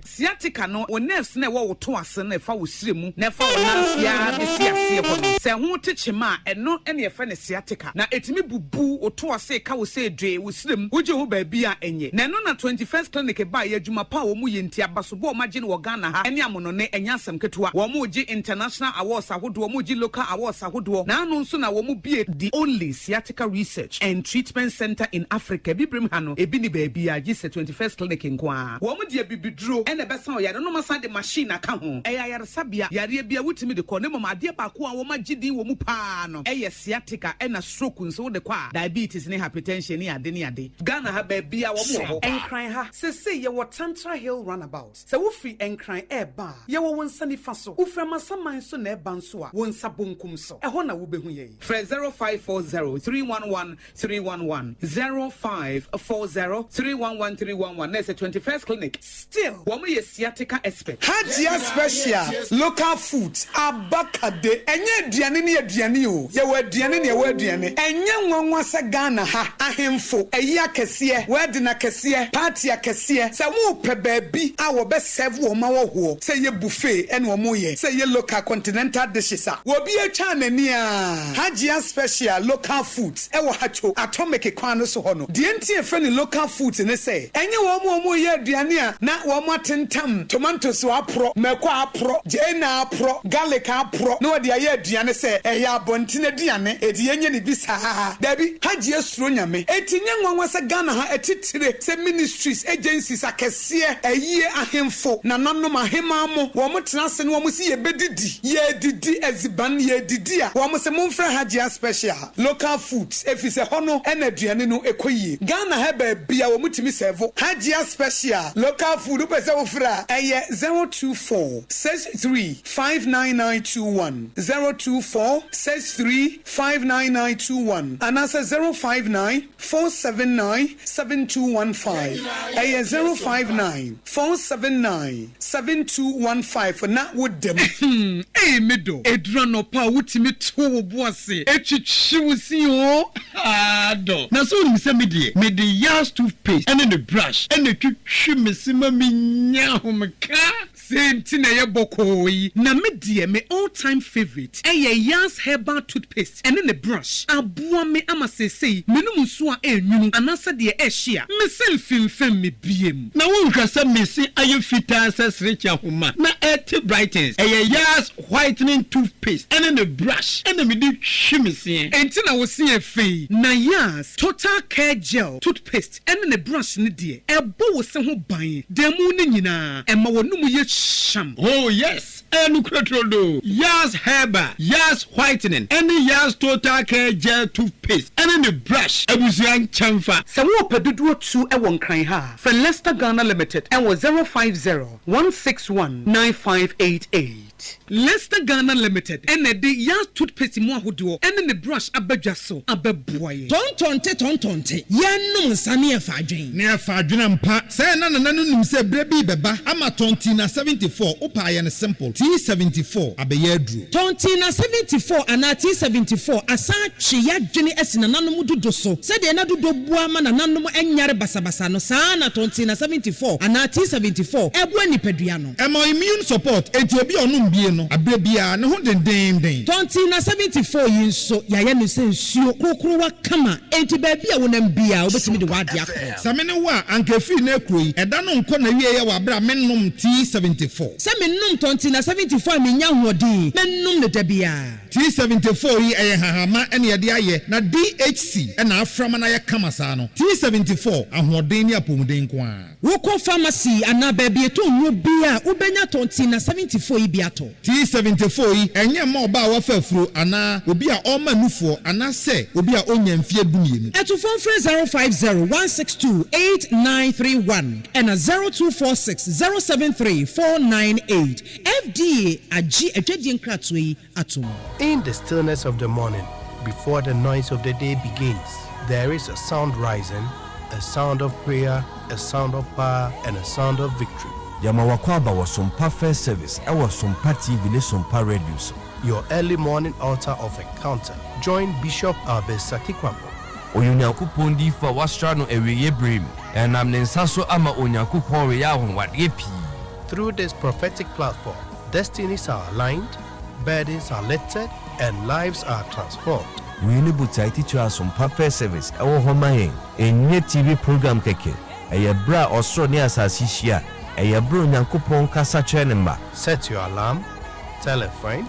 Siatica no o nerves na wo to ase na fa wo siremu na fa wo nansia be siase ho se ho teche ma eno ene ye fa ne siatica na etimi bubu o to ase ka wo se dwe wo sirem wo je ho ba bia enye na no na 21st clinic ba ya adwuma pa wo mu ye ntia basobo o magye no wo Ghana ha ene amono ne enya asem ketewa wo mu gi international awards ahodo wo mu gi local awards ahodo na anu nso na wo mu bie the only sciatica research and treatment center in Africa bibrim ha no ebi ni ba bia gi se 21st clinic nko wo mu de bibidro ene besa o ya no masa de machine aka ho e ya sabia yare bia wutimi de ko ne mama de ba ko a wo magidi wo mu pa no e ye sciatica e na stroke nso de kwa diabetes ne hypertension ne ade Ghana ha ba bia wo mu ho enkran ha se ye wo Tantra Hill runabout se wo free enkran e ba ye wo wonsa ni fa so wo fra masaman so na e ba nso a wonsa bonkum so e ho na wo behu ye 0540 311 311 0540 311 311 na se 21st clinic still woman ye sciatica expert Hajia special local food abakade enye aduane ne aduane o ye wa aduane ne wa aduane enye nwanwa se Ghana ha ahemfo eyi akese wede na kese party akese se wo pe baabi a wo be serve wo ma wo ho se ye buffet ene wo mo ye se ye local continental dishes a wo bi atwa nani a Hajia special local foods e wo hacho atomic kwan no so ho no de entie fe ne local foods ne se enye wo mo ye aduane a na wo mo tentam tomatoes apro meko apro jena apro garlic apro no de aye aduane se eya bontine aduane edi yenye ne bisa dabi Hajia suro nyame etinye nwanwa se Ghana ha etitire se ministries agencies akese eyie ahemfo na nanom ahema mo wo mo tena se ne wo mo si ye bedidi ye didi eziban ye didi a wo mo se mo mfra Hajia special local foods efise hono ena aduane no ekoyie Ghana ha ba bia wo mo timi serve Hajia special local food pese wo fra eye 024 63 59921 024 63 59921 and answer 059 479 7215 eye 059 479 7215 na would them eh medo edra pa wutimi to wo boase etwitwiwusi o ado na so ni se me de Yas toothpaste and the brush and the twitwi mesima minya homka senti na ye bokoi na me die me all time favorite Yas herbal toothpaste and then a brush aboa me ama sesei menum so a enwunu anasa de ehia me selfim fem me biem na wonhwa se mesi aye fita sesrechi ahoma na eti brightens Yas whitening toothpaste and then a brush and me di hwimese enti na wo se afei na Yas total care gel toothpaste and then a brush ne de ebo wo se ho ban demu ne nyina ema wonum ye sham. Oh yes, enu krotrodo Yas herbal Yas whitening any Yas total care gel toothpaste and the brush abusian chamfa se wo pedudu tu e won kran ha for Leicester Ghana Limited and was 050-161-9588 Leicester Ghana Limited and the Yas toothpaste mo ahodo and the brush abadwa so abeboye tontonte yanum sane afadwen ne afadwen ampa se na nim se brebi beba ama tonti na 74 opa ye ne simple T74 abeye adru tonti na 74 ana T74 asa twe yadwene asina nanom dodo so se de na dodo bua ma na nanom enyare basabasa no saa na tonti na 74 ana T74 ebu anipadua no ema immune support enti obi onum bie no abrebia ne ho den tonti na 74 yinso yaye ne se nsuo krokro wa kama enti ba bia wonam bia obetimi de wade akọ samene wa ankefi na ekroyi eda no nko na wie ye wa bra mennom T74 se mennom tonti na 74 menya hodin mennom ne dabia T74 yi eye hahama ene ye de aye na DHC ena aframa na ye kama saa no T74 ahoden ni apomuden ko a woko pharmacy ana ba bia to nwo bia ubenya tonti na 74 yi bia to T74 yi enye ma oba wa fafuro ana obi a oma nufo ana se obi a onya mfie dumienu eto phone 050-162-8931 and 0246-073-498 FDA agi edwedie nkratoi atom. In the stillness of the morning, before the noise of the day begins, there is a sound rising, a sound of prayer, a sound of power, and a sound of victory. Yamawakwaba was Sompa service. I was Sompa TV, Sompa radio. Your early morning altar of encounter. Join Bishop Abesatikwambo. Oyunyakupondi for Wastrano Ewe Brim, and I'm Nensaso Ama Onyakupo Yahon what yepi. Through this prophetic platform, destinies are aligned, burdens are lifted, and lives are transformed. We need to teach us some perfect service. Our home a new TV program keke. A bra or so near Sasisia. A bro Yankupon Casa Chenemba. Set your alarm, tell a friend,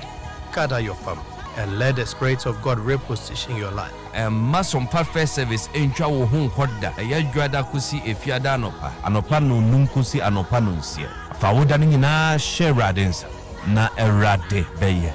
gather your family, and let the Spirit of God reposition your life. And mass on perfect service in Chawo Home Hoda. A Yagrada Kusi if Yadanopa, Anopano Nunkusi Anopanunsia. Fawudani na share radins na erade beye.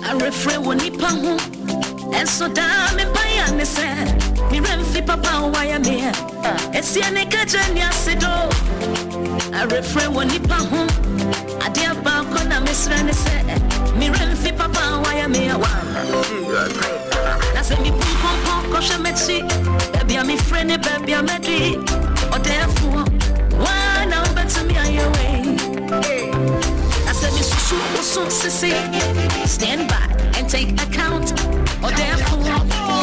I refrain when he pang and so damn me by and said, me remfi papa why I'm here. It's the Nicajania Sedo. I refrain when he pang I dear balcon, I miss Rennie said, me remfi papa why I'm here. That's a me pump, kosha metsi, baby, I'm a friend, baby, I'm a tree, or therefore, why now better me on your way. Stand by and take account or therefore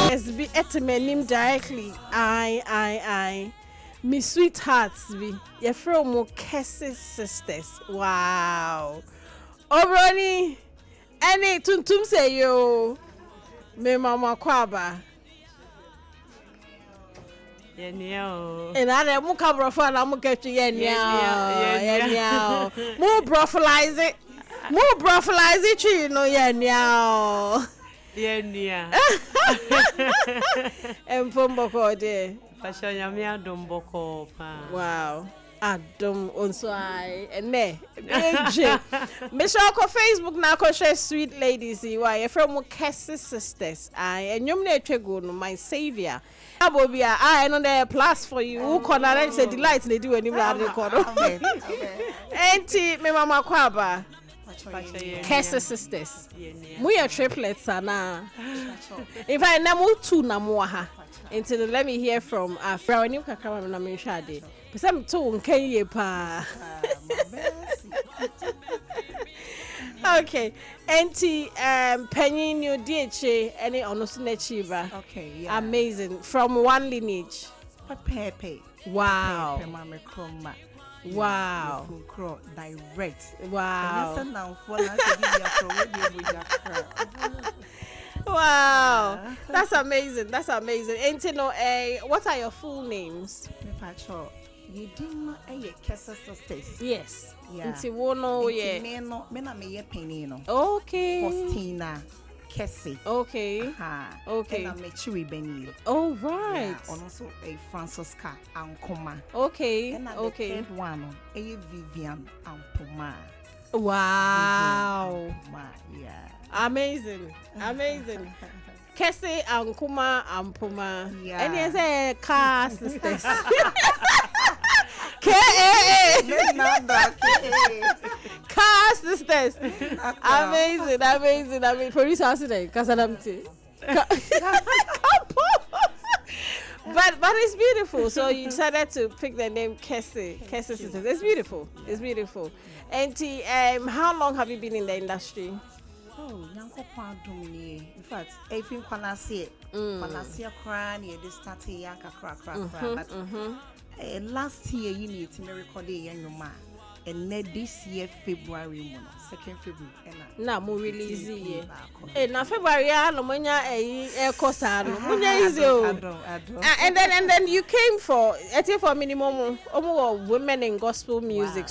yes be etimenim directly I me sweethearts be your from mo Kesses sisters. Wow. Obroni any tuntum say yo me mama kwaba Yenio. And I mu kabro for na mu ketchi yenio. Mu broflize it. Mu broflize it you know yenio. Yenia. Mpomboko de. Pasha nyame adom boko pa. Wow. Adom onso ai ene beje me show ko Facebook na ko share sweet ladies why e from Kesses sisters ai enyum na etwego no my savior abobia I know the plus for you who corner say delight they do any blah record enti me mama kwaba Kese sisters. We are triplets ana. If I name two na mo ha. Until let me hear from Fra when you kakra na me hwade. Pesem to nkan ye pa. Okay. Auntie Penny you DH any onosunechi ba. Okay, yeah. Amazing. From one lineage. Pepe. Wow. Pepe mama kroma. Wow. Direct. Wow. Wow. Wow. That's amazing. That's amazing. And you know, what are your full names? You didn't Kessa sisters. Yes. Yeah. Okay. Faustina. Kessie. Okay. Okay. And I'm a Chewy Benny. Oh, right. Yeah, also a Francisca Ankoma. Okay. And okay. The third one, a Vivian Ampoma. Wow. Yeah. Amazing. Amazing. Kessie Ankoma Ampoma. Yeah. And there's a car sisters. Car sisters. Amazing, amazing. I mean, producer today, Casanamti. But it's beautiful. So you decided to pick the name Kessie sisters. It's beautiful. It's beautiful. Auntie, how long have you been in the industry? Oh, in fact, everything Kwanasia crying, you started yanka crack. But last year, you need to record a young man. And this year, February, 2nd February. Na mo release ye. Na February no monya kosa no. Monya easy o. And then you came for minimum women in gospel music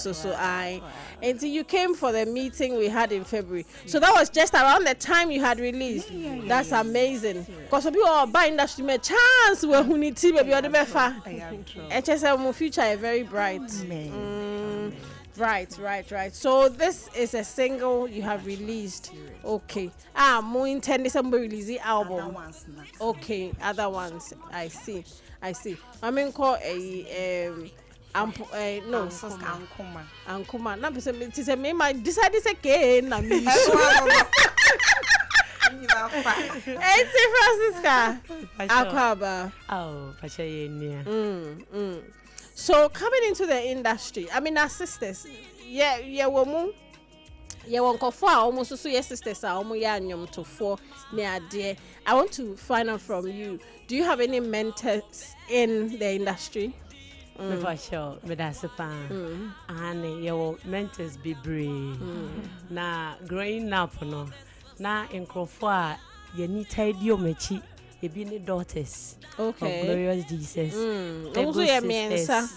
until you came for the meeting we had in February. So that was just around the time you had released. That's amazing. Because some people are buying industry me chance we who need to baby or the befa. HSM future is very bright. Right. So this is a single you have released. Okay. More intended somebody release the album. Okay, other ones. I see. I mean call no Ankuma. Na person it is a me my decide this again na me. Hey, Francisca. Akwaba. Oh, Pachayenia. So coming into the industry, I mean, our sisters, woman, almost so your sisters are almost to 4 near dear. I want to find out from you. Do you have any mentors in the industry? For sure, but that's a fan. And your mentors be brave. Now, growing up, no, now in Crawford, you need to ideal mechi. You be the daughters of Glorious Jesus. Also, your mensa.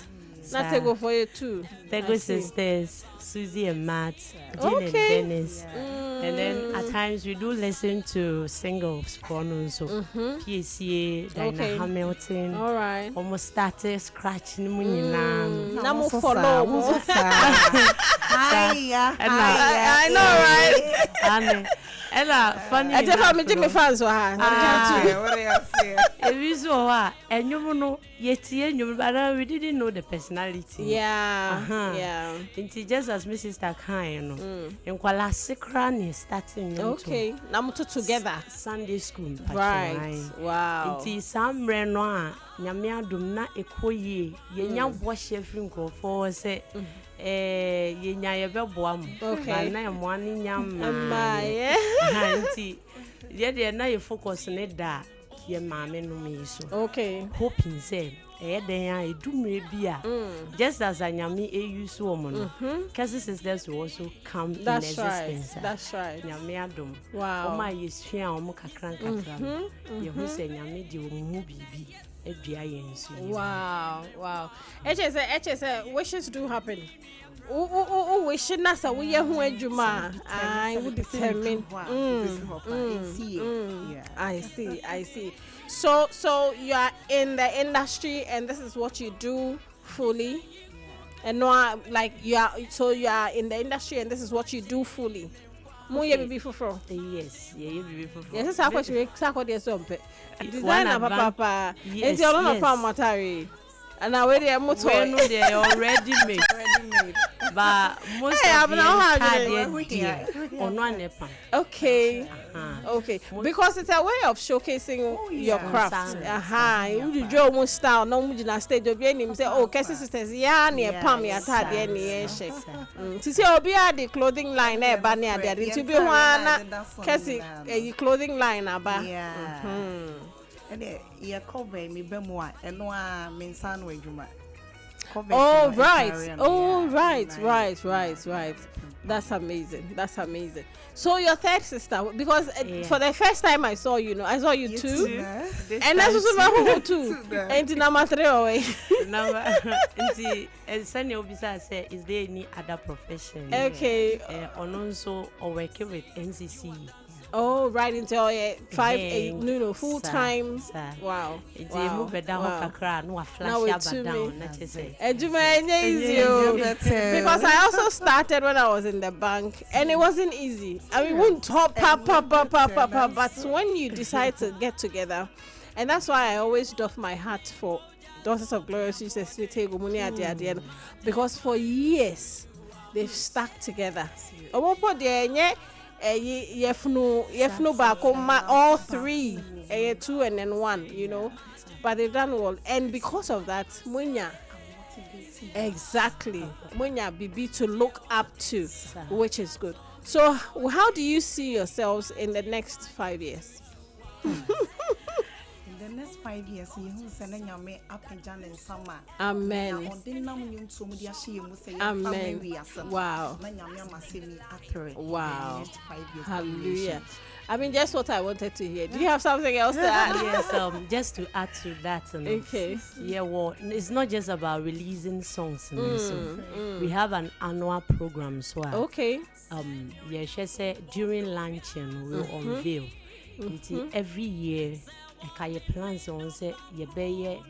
Not to go for you too. Tego sisters, Susie and Matt, Jean and Dennis. And then at times we do listen to singles, so PCA, Diana Hamilton. All right. Almost started scratching me now. Namu follow. I know, right? And funny. I tell me Jimmy fans were and you know, yet we didn't know the personality. Yeah. It's just as Mrs. Takan, and Kuala Secran starting. Okay, Namuto together. Sunday school. Right. Wow. It is some Renoir, Yamia Dumna Ekoye, Yenya Washefin for say. Okay. Okay. I am one yam. They're not focus on it that your mamma no me so. Okay. Hoping say, they are do maybe just as I am a use woman. Because sisters will also come in existence. That's right. Yamiadum. Wow. Oh my is fear Moka crank. You who say Yamidi will move baby. Wow. HS wishes do happen. Wishing us a we who Juma. I would determine. I see. So you are in the industry and this is what you do fully. And no, like you are in the industry and this is what you do fully. Yes, yes, I question Sompa. Designer papa. Yes. And I already they already made. But most of the okay. Okay. Because it's a way of showcasing your craft. You do almost style. No, you just stage of your say, oh, Cassie sisters, yeah, near Pam, ya tad, yeah, shake. To see, the clothing line there, but near there. To be one, Cassie, a clothing line, about. And yeah, cover me bemoa, and no, mean sandwich. Oh, right. Oh, right. That's amazing. So your third sister, because for the first time I saw you, I saw you too, and that's also my too. And number 3 away. And Sunny Obisa said, is there any other profession? Okay. And also working with NCC. Oh, right until 5 full time. Wow. Wow. Because I also started when I was in the bank, and it wasn't easy. I mean, wouldn't top, but when you decide to get together, and that's why I always doff my hat for Daughters of Glory, because for years they've stuck together. Yefno back all 3, 2 and then 1, but they've done well, and because of that, Munya Bibi to look up to, which is good. So, how do you see yourselves in the next 5 years? The next 5 years, you send me up and down in summer. Amen. Amen. Wow. Wow. Hallelujah. I mean, just what I wanted to hear. Do you have something else to add? Yes, just to add to that. Okay. Yeah, well, it's not just about releasing songs. So we have an annual program. So okay. Yeah, she said during lunch we'll unveil. Every year. Kaya plans on say ye be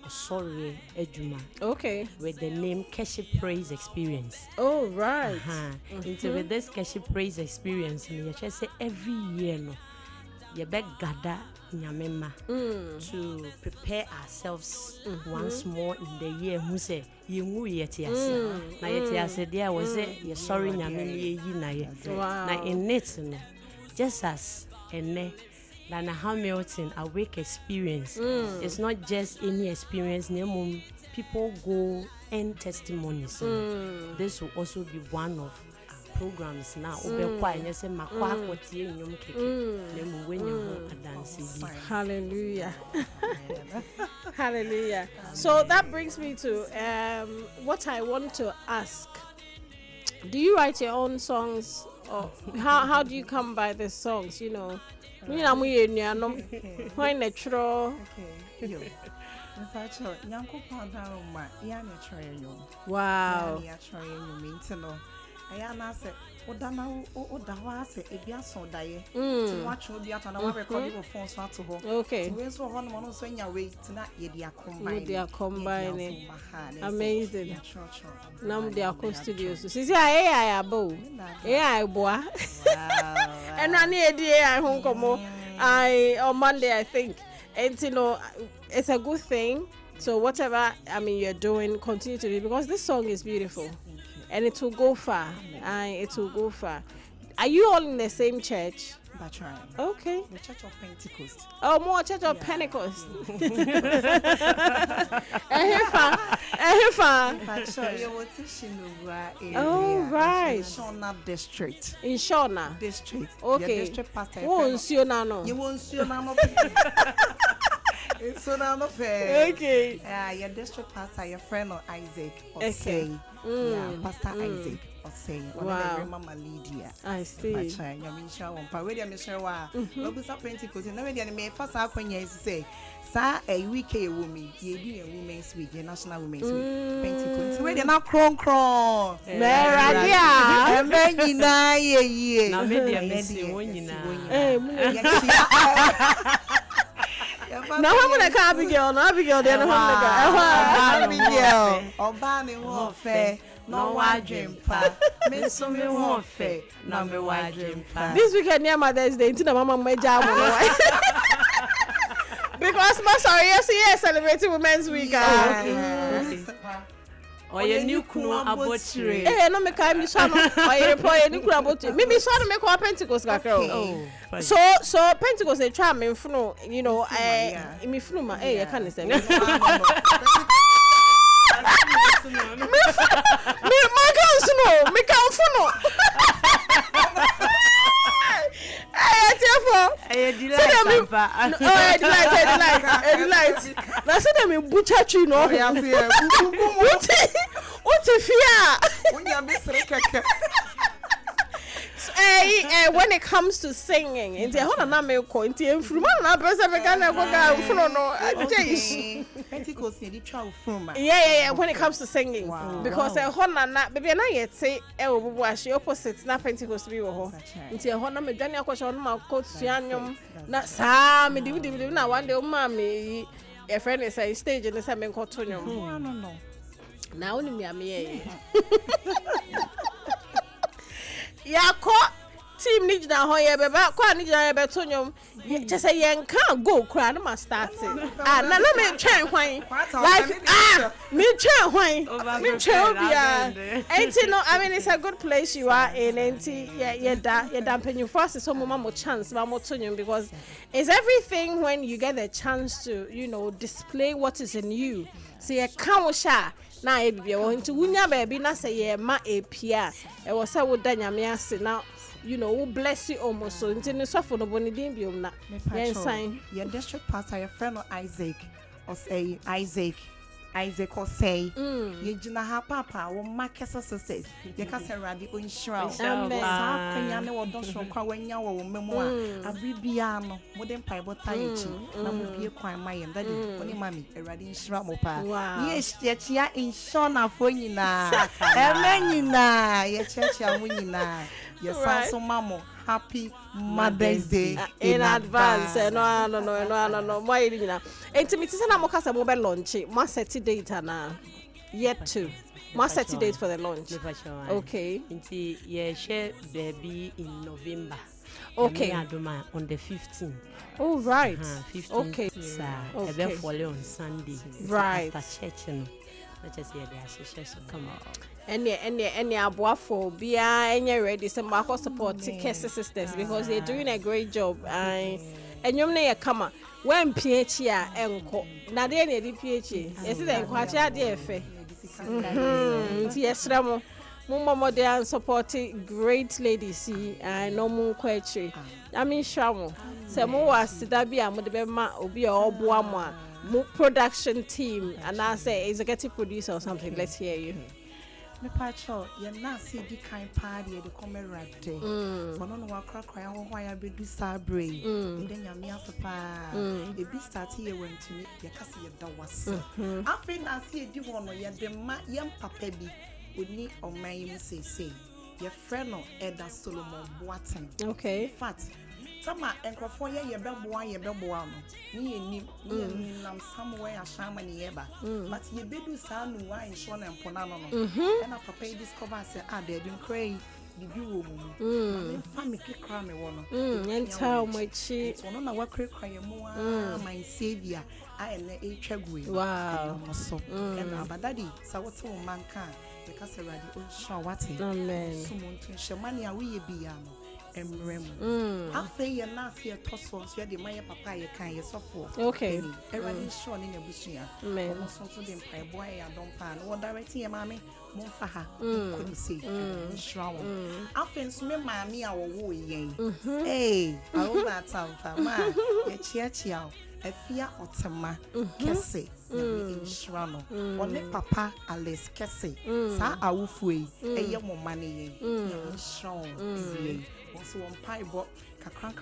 sorry ejuma. Okay. With the name Keshi Praise Experience. Oh right. Into with this Keshi Praise Experience, me just say every year no ye be gather nyamema to prepare ourselves once more in the year. Who say ye ngu yetiase. Na yetiase there was say ye sorry nyamema ye na ye. Na in it no just as ene Dana Hamilton awake experience. It's not just any experience. People go and testimonies. This will also be one of our programs now. Hallelujah. Hallelujah. So that brings me to what I want to ask. Do you write your own songs, or how do you come by the songs? Why natural? Wow. Okay. They are combining. Amazing. Now they are co-studios. See, AI abo. AI boy. And I need AI home come on Monday, I think. And it's a good thing. So whatever you're doing, continue to do, because this song is beautiful. And it will go far. It will go far. Are you all in the same church? That's right. Okay. The Church of Pentecost. Oh, more Church of Pentecost. Oh, right. Shona District. In Shona District. Okay. Your district pastor. You won't see Nano. It's so fair. Okay. Your district pastor, your friend Isaac, okay. Yeah, Pastor Isaac. Wow. Mama Lydia. I see. Sa a week a woman, ye women's week, National Women's Week, Pentecost. Where they're not cron. Meradia. Ye. Now, now I'm gonna call Abigail. Then Abigail. Obani won't fair. No wajin pa. Me so me won't fair. No me wajin pa. This weekend near Mother's Day, into the mama my job. Because my sorry, yes, celebrating Women's Week. Oye ni kunu abotire. No me kai mi so no. Oye ni kunu abotire. Me so no me call Pentecost kakra. Oh. So Pentecost they try me funu, you know, me funu ma you can say. Me can funu. Delight. Now say them in butcher tree no. What if when it comes to singing, into hold na me ko into enfruma na person me can go ga fro no. Pentecost dey try from. Yeah. When it comes to singing, because hold na baby na yet say wo bubu ahye opposite na Pentecost bi wo ho. Into hold na me dwane akosho no ma ko tuanyom na sa me di na one day o ma me your friend is say stage and say me ko tuanyom. No. Na oni me ame Yako team ni jina ho ye beba kwa ni jina ye beto nyom je say yen kan go kra na ma start na me twen hwan like me twen hwan me twen obia enti no I mean it's a good place you are in enti ye da penyu first so mo chance ma mo to nyom because it's everything when you get the chance to, you know, display what is in you. So ye kan wo sha na e bibia wo nti wunya baby na say ye ma epia e wo say wo da nyame ase na, you know, we bless you almost so nti no sofo no boni din biom na yen sign your district pastor your friend Isaac or say ye jina ha papa wo market success ye ka say radi on shroud sa kwanya ne wo do so kwa wanya wo memo a abibia no modern pipe tayechi na mo bie kwan mayem daddy oni mami radi shroud mo pa ye chia inshona fo nyina nyina ye chia mo nyina ye sanso mamo happy Mother's Day in advance. No. Why you know? Intimate say na mo kasa mo be launch. Mo set date na yet to. Mo set date for the launch. Okay. Inti ye share baby in November. Okay. Adoma on the 15th. Oh right. 15th. Okay. Okay. Follow on Sunday. Right. After church, you know. Let's just hear the association come on. Any abuafo bia any ready some market support Care Sisters because they're doing a great job and nyom na ye kama when PH ya enko na de na di PH yes the enko acha de efe nti yesra mo mo dey and support great ladies and no mo kwachi I mean shamo se mo wasida bia mo de be ma obi oboa mo a production team and I say executive producer or something. Let's hear you. Me pacho ye na see di kind party de come rade ono no wakra kran ho hwan ya bedu sabre de nyame asopa e bi start here went to me ye kase ye da wase afi na see di ho no ye de ma ye papa bi oni oman yi say ye friend no Elder Solomon Boateng. Okay. In fact sama enkrofo ye beboa no ni nam somewhere ashama ni yeba but ye bedu sa nu wa insho na mpona no and a papa discover say they been cray bibi wo mu family kra me wo no enta mo chi ono na wa kra ye mu my savior I na etwagwe wow so and abadadi sa what wo man kan the kasaradi on show what amen so mo ntun shemani a we bia no emrem after ye na fear tosso so ye de my papa ye kan ye sofo okay everybody show ni nebusua amen so de mpai boy ya don pan wo directing ye mama mo fa ha ko ni say shrawo after so me maami a wo yen I will that time ma ye chia afia otema kese na shrawo one papa Alice kese sa awufue eye mo mane yen shrawo so on pie bo kakran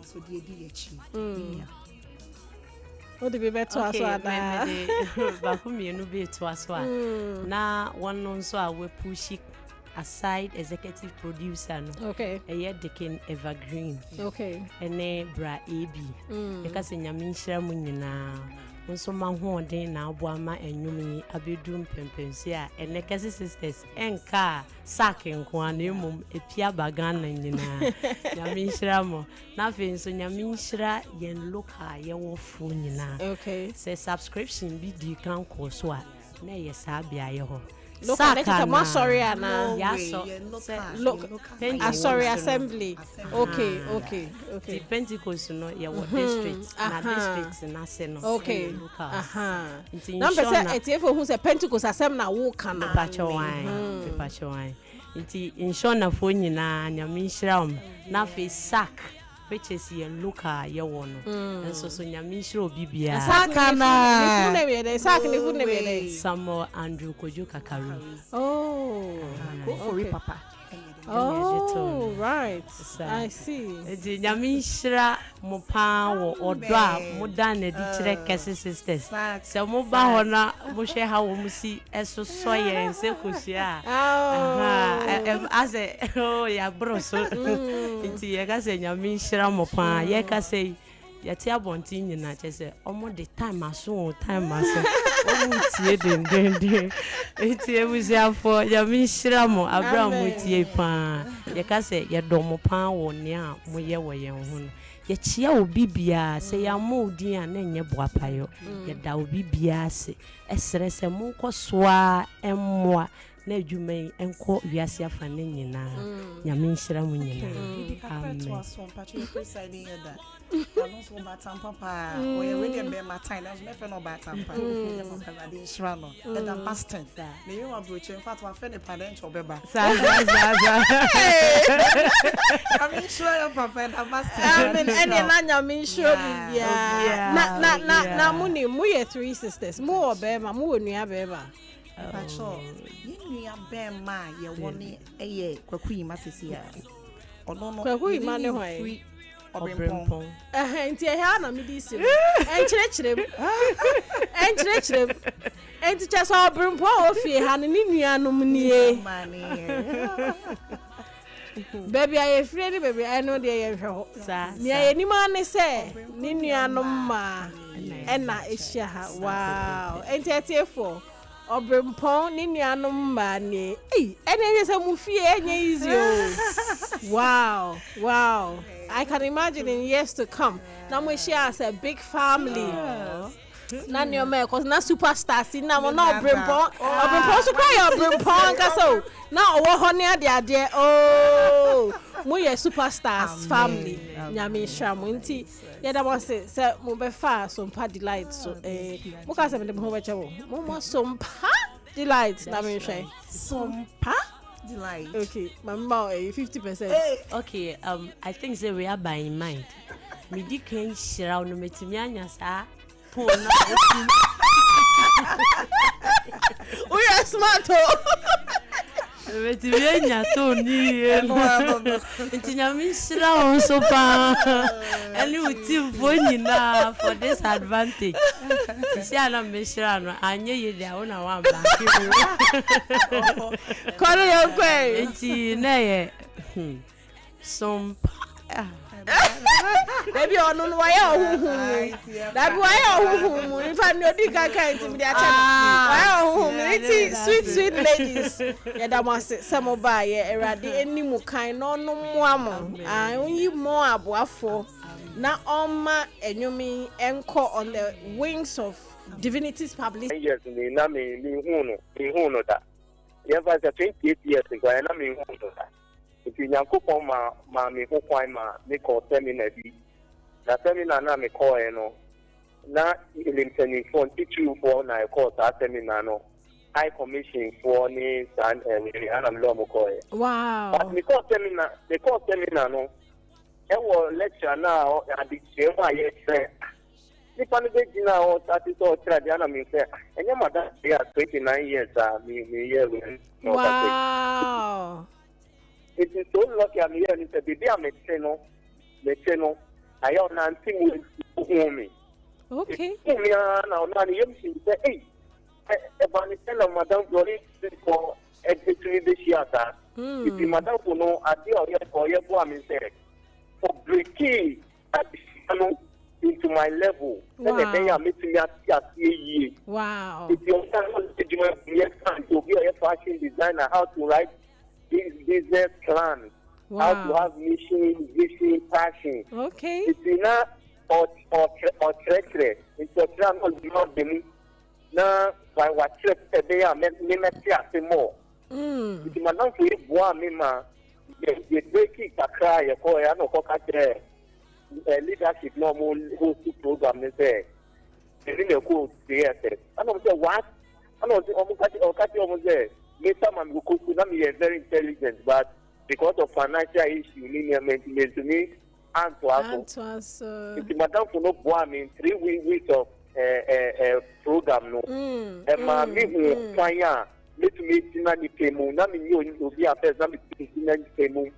so die echi o de be beto aso ada ba fu mi enu be to aso a na one no so a we push aside executive producer no okay Deacon Evergreen okay ene bra AB e ka se nyame nhira mu nyina nso ma ho den na aboama enwum yi abedum pempensi a ene Care Sisters enka sak nko an emum epia bagan na nyina nyame nhira mo na fe nso nyame nhira yen local ye wo fo nyina okay se subscription bi di kan ko so a na ye sa bia ye ho look at sorry ana ya so look sorry assembly okay the Pentecost no ye what district na district na se no okay number say etfo who say Pentecost assembly na wo kana pacho wan nti inshona fo nyina nyame nhyiram na fe sack which is ye loka ye wono enso so nyame nhyiram obibia sack na sack ni fu ne be Samuel Andrew Kojo Kakaru go for it papa. Oh, right. I see. Edi nyame nhyiram mo pa wo odo a mo dan na di kire kese sisters se mo ba ho na mo hwe ha wo mo si eso so ye nse kosia as ya broso nti ye ka se nyame nhyiram mo pa ye ka se ya ti abonti nyina che se omo de time aso omo tie den eti ebusia fo nyame nhyiram mo abram mo tie pa ye ka se ye do mo pa wo ne a mo ye wo ye ho no ye chia obi bia se ya mo din a na nye boapayo ye da obi bia se esere se mo kosoa emmoa na adwuman enko wiase afa ne nyina nyame nhyiram mo nyina amen don't so bad papa or you ready and be my time that's me no bad papa I didn't shrano and the pastor me you want broach in fact wa fe ne parent obeba I'm sure your papa and the pastor amen and na nyame sure bia na muni mu ye three sisters mu obema mu onua beba pacho you bema ye woni eye kwaku yima sisi ya ono no kwaku yima ne hwan Obrimpon. Nti e ha na me di sim. Enkyerem. Enti chese obrimpon ofie ha ne nuanom nie. Baby I free ni baby I know dey hwe ho. Ne ayenima ne se ne nuanom ma na ehia ha. Wow. Enti etiefo obrimpon ne nuanom ma ne. Ene se mu fie enye easy o. Wow. I can imagine in years to come. Now we share as a big family. Na new me cause na superstars in na mo na obrimpon so cry obrimpon kaso. Na owo ho ne ade oh mo ye superstars family. Nyame hwam nti ye da mo se mo be fa Sompa delight so mo ka se me ho be che wo. Mo Sompa delight na me hwe. Sompa delight. Okay, my mom 50%. Okay, I think say we are by in mind. Me di kan shira no metimi anya sa phone na we are smart oh. Metimi anya to ni nti nyame shira on so pa any uti nyina for this advantage. Si ana me shira no anye ye dia wona wan ba Kono yo kwe nti na ye Sompa Baby onu no why ohuhu. That why ohuhu. In fact no di kaka nti me dey acha. Why ohuhu. Sweet ladies. Ya da mo se mo ba ye erade enimu kan no no moamo. Onyi mo aboafo na oma enyomi enko on the wings of divinity's publicity. Yes, me na me hu no da. Yeah, for 28 years ago na me hu no da. If you nyankopon ma me ho kwan ma me call seminar bi. Na seminar na me call no. Na ilimtani phone teacher for na call that seminar no. High commission for ni san anam lo mo call. Wow. But me call seminar no. E wo lecture na o adi se wa ye say. Nipa no be gina o start to try dia na me say. Enya madam dey 29 years me year we. Wow. It is so lucky I'm here and it's a baby I'm a channel. I am nanting with me. Okay. Me now you say, hey, about the Madame Glory for executing this year. If you Madame Puno, I deal for your woman said, for breaking into my level. Then the day I'm meeting me. Wow. If you're to be a fashion designer, how to write this business plan, how to have mission, vision, passion. Okay. It's not or treachery. It's a plan of not them. Now, why trip a day and me more. It's my non for one mima. You break it a cry, a boy, I know what leadership normal host program is there. They really go theater. I don't say what. I don't say almost there. Later, man, we are very intelligent, but because of financial issue, maintenance to me, and to us. If madam for no boy, 3 weeks of program, no. And my me fire, let me see na the payment. Na me you be affairs. Na me see na the payment.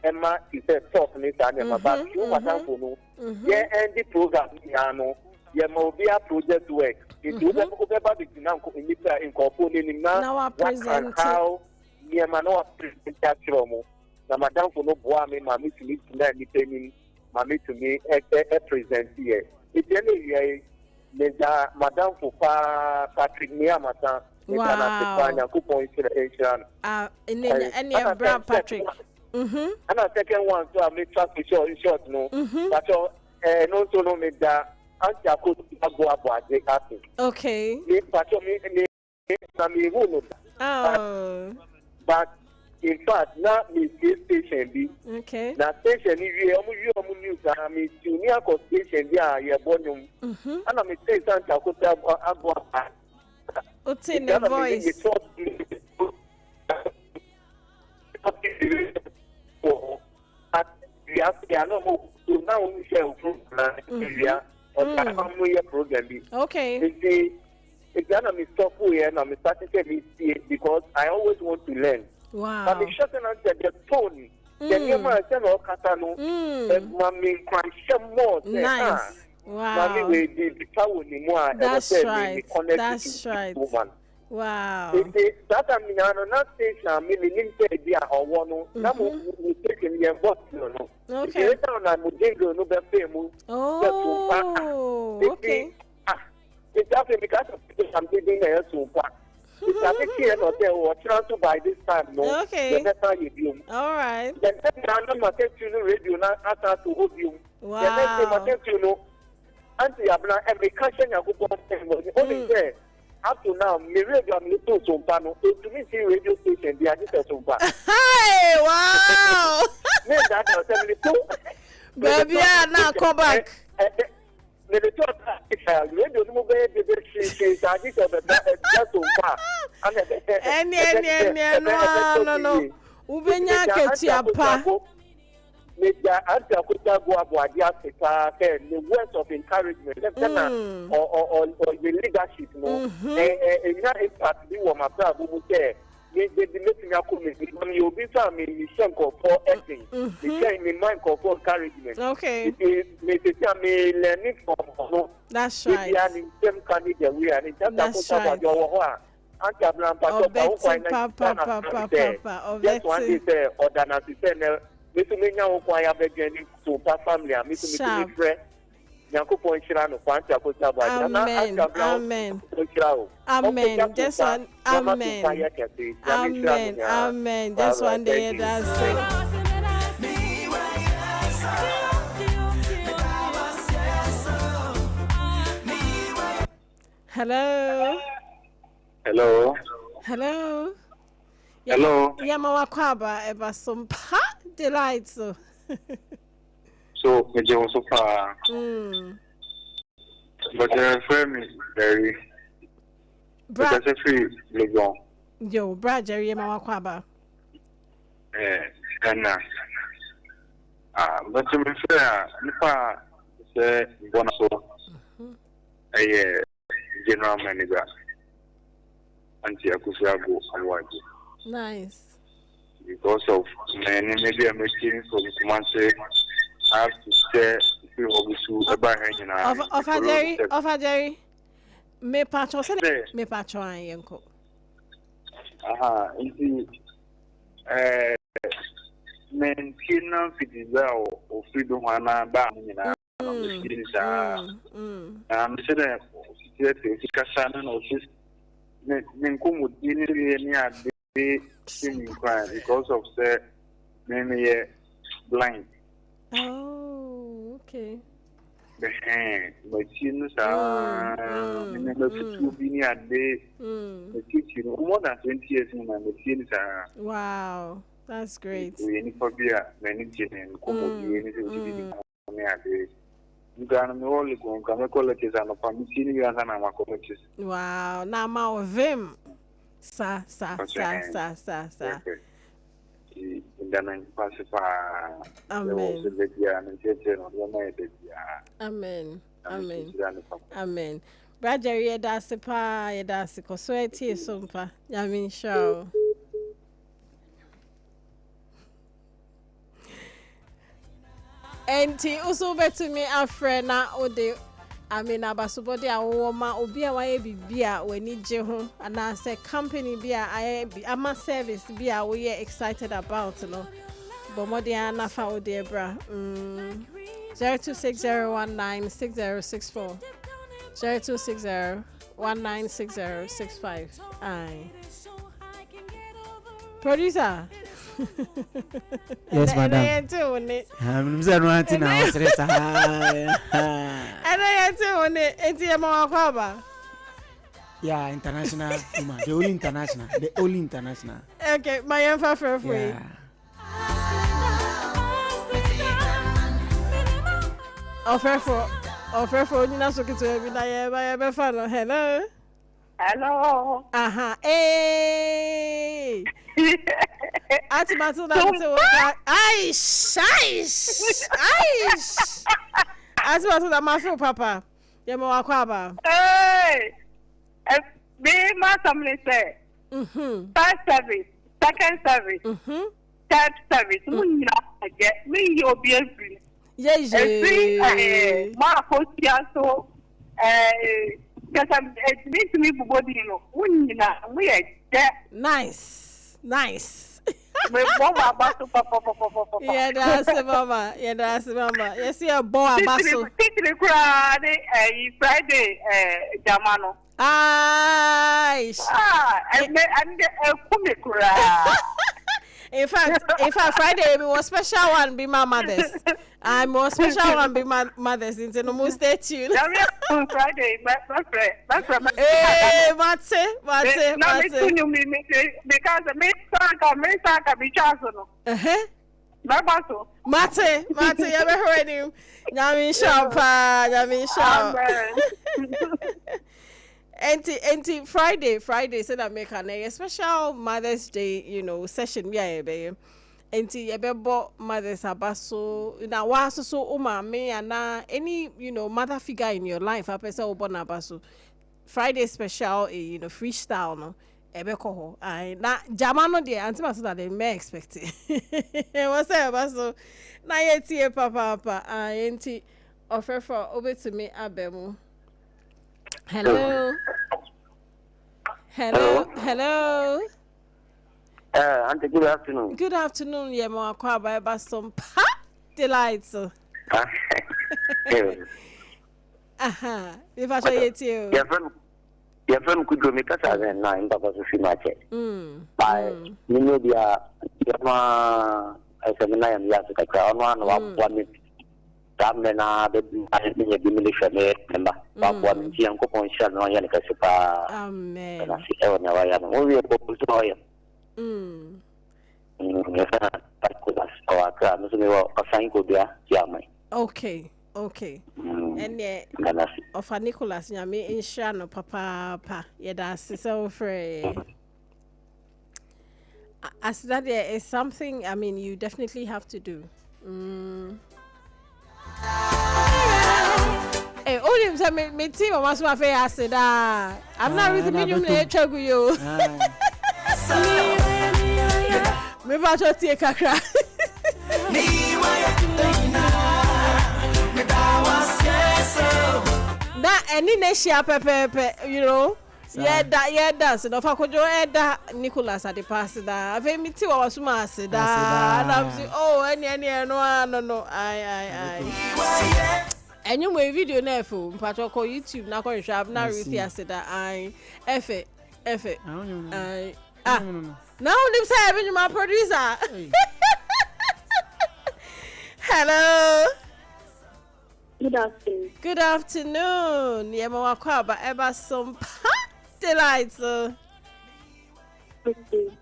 Emma is a talk later. But you madam for no. Yeah, and the program, no. Yeah, mo be a project work. It will never go back to now in incorporating now. How yeah, man, no present that room. Now, madam for no boy, me, mammy to me tonight, me paying mammy to me a present here. It's anyway, madam for Patrick Miamata. Wow. In any brand Patrick. And a second one, so I make trust short, no. But no, so no, me that. Okay. But in fact, now me station be. Okay. Now station you news and me junior station there ya bonum. And I me say Santa Kota Agua. What's in the voice? Okay. It's gonna be stop here and I'm starting to see it because I always want to learn. Wow. But the short answer, the tone, the name I said, or Catano, Mammy cry more. Nice. Wow. That's right. That's right. Wow. That I mean, I'm not saying I'm meaning idea or one. Now we take in your box, no. Okay. Oh. Okay. It's actually because I'm giving a Sompa. It's actually here or there or trying to buy this time, no. Okay. That's how you do. All right. Then I'm not taking you radio now after to hold you. Wow. The next time I take you know, Auntie Abena, every question you go on was only there. Up to now, me radio am little Sompa no. To me, see radio station, they are just a Sompa. Hey, wow. Me that I was telling you. Baby, now come back. The top radio no be the she started to Sompa. No. Ubenya ketiapa. Media Antakuta Boadia the words of encouragement, or the leadership, no, and not impact the woman, who say, they making a committee. When you be family, you shank for acting, you can in mind for encouragement. Okay, may learning from that's right. In some candidate, we are in that's right. Just one is or than as you said. Miss Menya Okwaya beginning to family, Miss Friend, Yankopon Shirano, Quanta Kotaba. Amen. Amen. This one, amen. Amen. Amen. This one, day that's Hello. Hello. Hello. Hello. Yama Wakwaba, Eba Sompa. Delight so. So, me also far. But the friend is very. Because it's free, Legon. Yo, Brad Jerry Mawakwaba. And but to be fair, Nipa say Bonaso, a general manager, Auntie Akusago Award. Nice. Because of many, maybe I'm making from Kumase, I have to say, if you to about hanging out. Of a Jerry, me patron, me patron, Yanko. Aha, indeed. Maintenance is well, or freedom, and I'm back in our machines. I'm saying, Kassan or just Ninkum would be near because of the many blind. Oh, okay. machine to be a day. More than 20 years in my machine. Wow, that's great. We for beer, managing and anything. Wow, now my vim. Sa. Amen. Amen. Brother, yeda sepa, yeda siko sweaty Sompa. Yamin show. Enti also better me a friend na ode. I mean, abasubodi a woman obi a waye bibia we ni je ho and say company bia ama service bia we excited about no. Bomodi ana fa ode bra. 0260196064. 0260196065. Aye. Producer. Yes, madam. I'm saying no auntie now. Yeah, international. The only international. The only international. Okay, my info for free. Offer for you know so to every day by follow. Hello. Hey. Ati matunda mtu aish. Ati matunda mafu papa. Yemo wakwaba. Hey. Be ma somebody say. First service, second service. Third service. Munya get me your baby. Yes. Ma fosia so because it needs me body no. Munya we are nice. Me bomba baso papa. Yeah, that's mama. Yes, you boy baso. Titri Friday, Friday, Jamano. Aish. And Kumikura. In fact, Friday we was special one be my mother's. I'm more special one be my mother's into no more stay tuned. Friday, my friend. Hey, Mate. Now because the main saka be chasono. Babaso. Mate, you ever heard him? Yamin Sompa. Enti Friday said that make a special Mother's Day, session enti ebebo mothers abaso na waso so uma me and any mother figure in your life apese obona abaso Friday special freestyle no ebeko ho na jamano de anti maso that they may expect it was say abaso na yetie papa enti offer for over to me abemu. Hello. Auntie, good afternoon. Good afternoon, Yemo Akwaba by Sompa delights. If I tell you, your friend could go make us as a 9 Papa Sufimache. By Nimedia, Yama, I said, I am Yasuka Crown, one minute. Ramena, the diminution member, one young coupon shall know Yanika Super. Amen. And I see Evan, only a book to Noya. Okay. And of a Nicholas, Yami in Shano, Papa, Yedas so free. As that there is something, I mean, you definitely have to do. Hey, all you tell me, team, I must have acid. I'm not really medium trouble you. Maybe I should take a crack. That any nation, Pepe, yeah, that's enough. I could join that Nicholas at the pass that. I've made me too. I was massive. And I'm saying, oh, no, I. And you may video never, but I'll call YouTube now. Going to have now Ruthy. I said that I F it. Now lives having my producer. Hello. Good afternoon. Good afternoon. Yema wakwaba eba Sompa delight.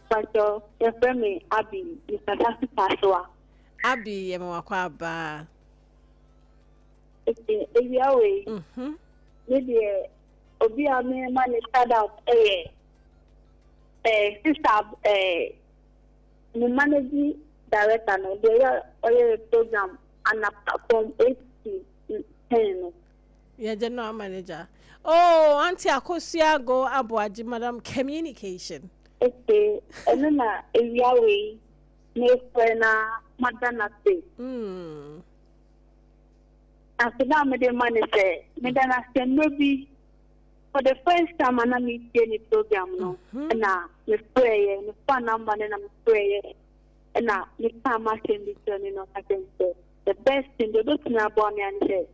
Pastor, your friend me Abby, Mr. Pastor. Abby yema wakwaba. Okay, if you are away. Maybe Obi Ame man start out sister the managing director no they are program and a platform 8 to 10. Yeah, general manager. Oh, Auntie Akosia go Abuaji Madam Communication. Okay, and then if you are away, next na Madana say. After that, my money say, Madana say maybe. For the first time, I'm meeting the program no, and now the prayer, the phone number, and I'm prayer, and now the time I can be turning on. I can say the best thing the doctor now born me and say,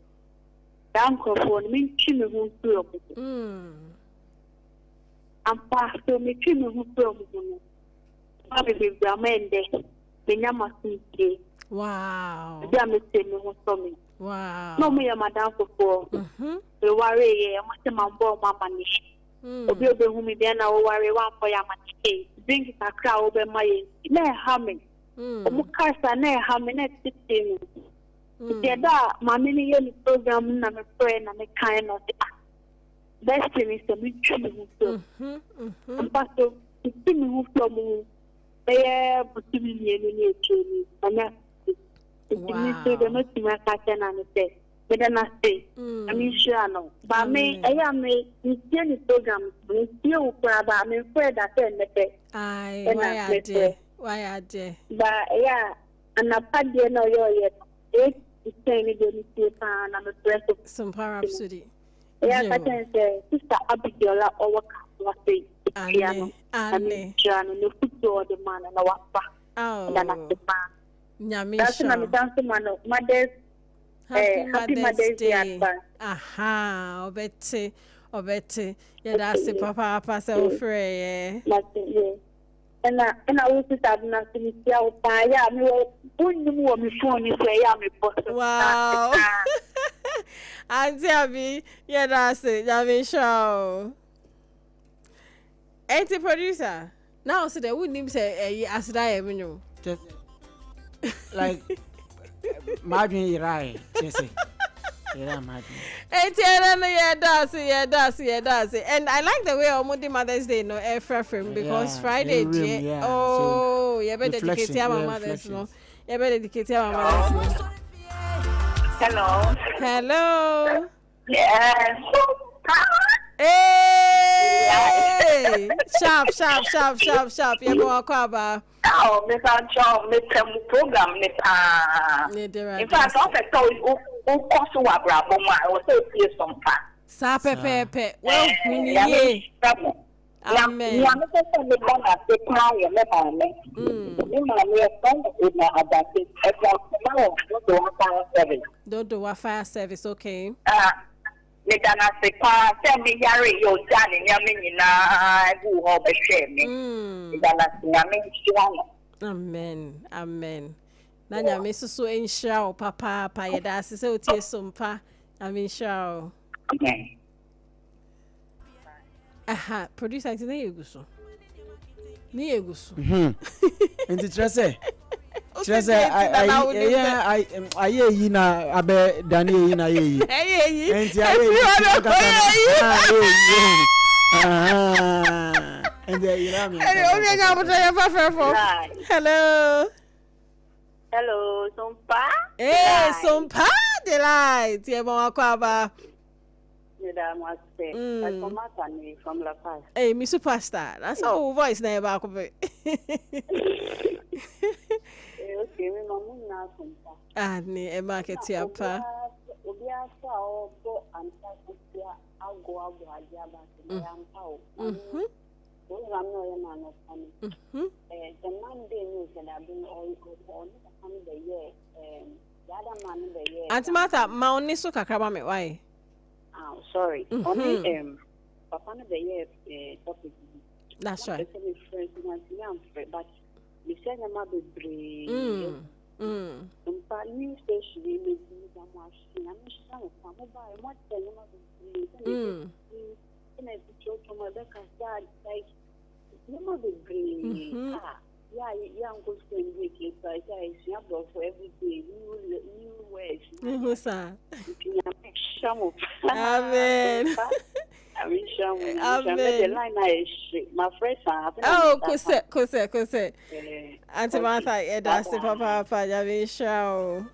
the uncle phone me chimney who through. And pastor me chimney who through. Probably be the man there. The number three. Wow. The number three me for me. Wow. No me madam for. The worry, I must my boy, mamma. Obi whom me then I worry one for your money. Drink a crowd over my near humming. Mukasa near humming at 16. That my mini yearly program, and I'm a friend and a kind of best thing is to be true. And Pastor, it's me who from me. They are putting me in a training. And that's the most in my catch and say. Then I say, I mean, sure, no. But me, I am a program. You grab, I'm afraid that I why are they? But yeah, and I paid the no yet. It's saying the and I'm a press of some parapsody. Yeah, I can say, Sister Abigail, or what say, piano, and John, no foot or the man and a wapa. Oh, and the man. That's my dancing man, mother's. Happy Mother's Day. Aha, obete. Yeah, that's the papa so free. And I was have nothing to tell. Yeah, me will me phone is where I am. Wow. Auntie Abby, yeah, that's it. Yami show. Auntie producer. Now, so they wouldn't even say, as I even know. Like. Imagine you're right. Imagine. Yeah, that's it. And I like the way Omudi Mother's Day no air frame because Friday, oh, you better dedicate your mothers, no. You better dedicate your mothers. Hello. Yes. Hey! Sharp. You go akwa. Oh, Mr. John, Mr. Program, in fact, I thought who cost to a bravo, I was so clear some part. Sape. Well, we Amen. You are not going to come at the time you never met. You might be a friend with my adapted. Don't do a fire service, okay? Medana sepa send me yari yo jani nyame na bu ho be hwe me medana nyame nhyira amen na nyame susu enhyira o papa ye da se otie Sompa nyame nhyira o amen aha producer ti na yeguso ni yeguso enti trese I yi na abe dani yi na yi enti hello Sompa Sompa delight ye mo akwa Madam, I come out from La Paz. Hey, me superstar. That's how voice na ba ko be. Okay, me mamu na Sompa. Ni e market ya pa. Obi aso a obo anta kusia ago aja ba se ya mpa o. O ra no ye na no fani. The Monday news that I've been all on the year the other man the year. Antimata ma oni so kakra ba me why? Oh, sorry. Only papa no the year topic. That's right. But we said I'm a Sompa new station in the machine. I'm sure some mobile what the number in a picture to my back as dad like number the green. Yeah, young good friend week so I say for every day new ways. Amen. My friends are kose. Auntie Martha, that's the papa, Yavi show.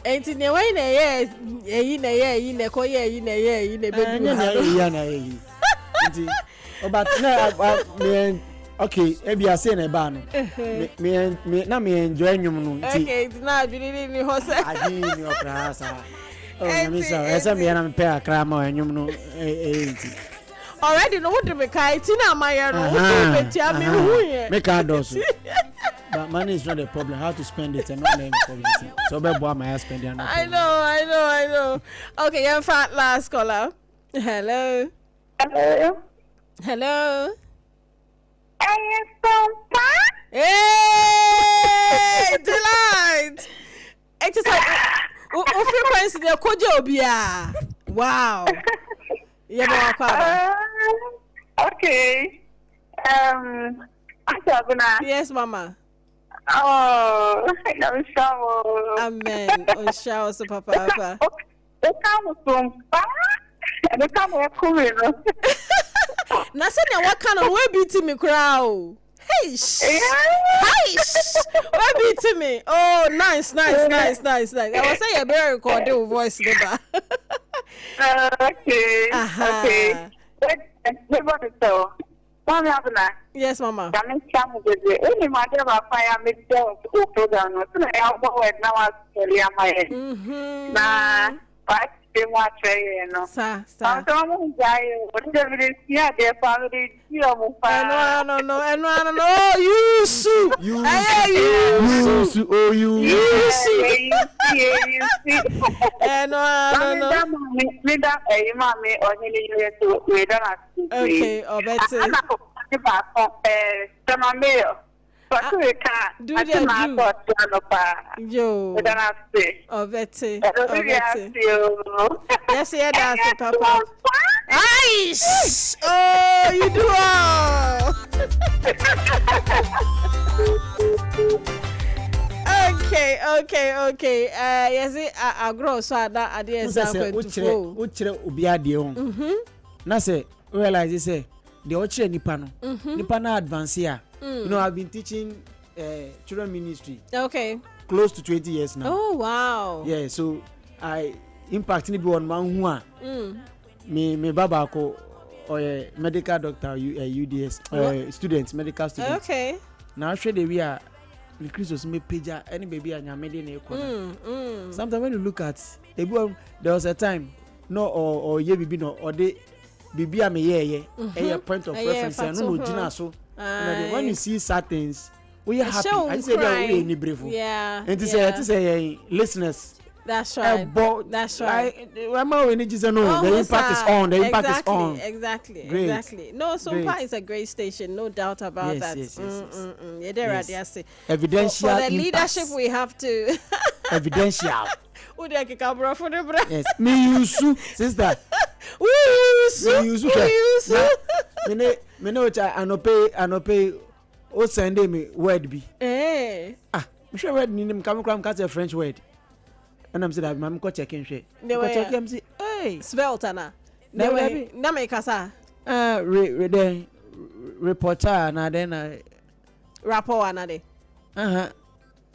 Ain't in the way, but no, okay, maybe I say a ban. Me enjoying you. Okay, it's not really in horse. I didn't your class. Oh, as a man, I'm pair cram and you know. Already know what to make. Tina, my make a dose. But money is not a problem. How to spend it and not name problem. So, my husband. I know. Okay, I'm fat last caller. Hello. I am Sompa. Hey, delight. It is like frequency the Kojobia. Wow. Okay. Yes, Mama. Oh, I'm shower. Amen. On shower, so Papa. The come from and the come of Nasanya, what kind of way beating me crowd? Hey, why beating me? Oh, nice. I was saying a very recorded voice, never. Okay. Okay. Yes, Mama. Sa. No. Okay, do yes, yeah, that's it, Papa. Ice! Oh, you do all. Okay. Yes, I grow so that idea is not going to flow. Now say, realize you say, the Oche Nipa na advance here. You know, I've been teaching children ministry. Okay. Close to 20 years now. Oh, wow. Yeah, so I impact ni on man who me baba ko or medical doctor UDS students, medical students. Okay. Now show the we are the Christos me pager any baby and your medicine. Sometimes when you look at there was a time no or ye bibi no or they bibi am a point of reference and no jina so when you see certain things we are happy. I say we are brave. Yeah. And to say listeners. That's right. That's right. The impact is on. The impact is on. Exactly. No, Sompa is a great station, no doubt about that. Yes. Evidential. For the leadership, we have to. Evidential. Yes. Me use sister. We use. Me know anope. O send me word be. Eh. I'm sure word ni come catch a French word. And I'm saying that I'm going to check in shit. Go check him say, hey, Sveltana. Na me kasa. Reporter na then rapport na de. And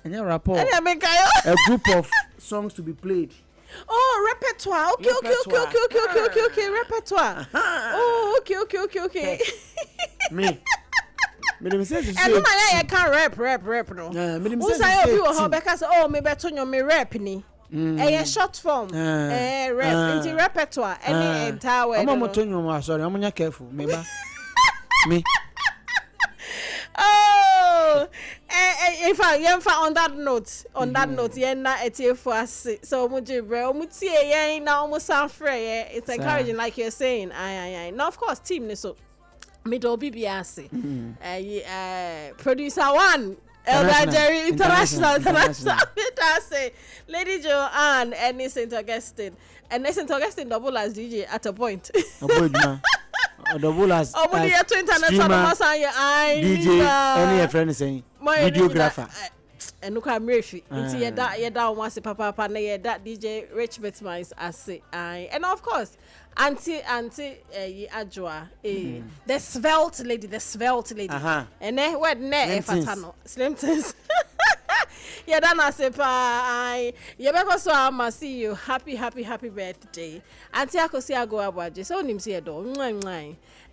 your rapport. A group of songs to be played. Oh, repertoire. Okay. Repertoire. Oh, okay. Me say I can't rap no. Who say you how because me beto nyo me rap ni. Short form. Rap into repertoire any entire word. I'm to nyo sorry, I'm careful. Me. Oh, in fact, on that note, na etie for us. So mutie na almost sound free. It's encouraging, like you're saying. Now, of course, team so. middle BBS. Producer 1. Elder Jerry International. Lady Joanne and St. Augustine. And St. Augustine double as DJ at a point. Double as streamer, DJ, any friend is saying videographer. And look at Murphy. You don't want to papa that DJ Rich Bitmines as and of course Auntie Ajwa, the svelte lady. And then what ne fatano slimtons. Yeah, then I say bye. You better so I must see you. Happy birthday. Auntie Akosia go about just on him see do.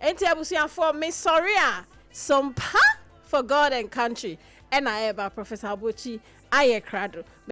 Auntie Abusia for Miss Soria. Sompa for God and country. And I have Professor Abuchi. I crado.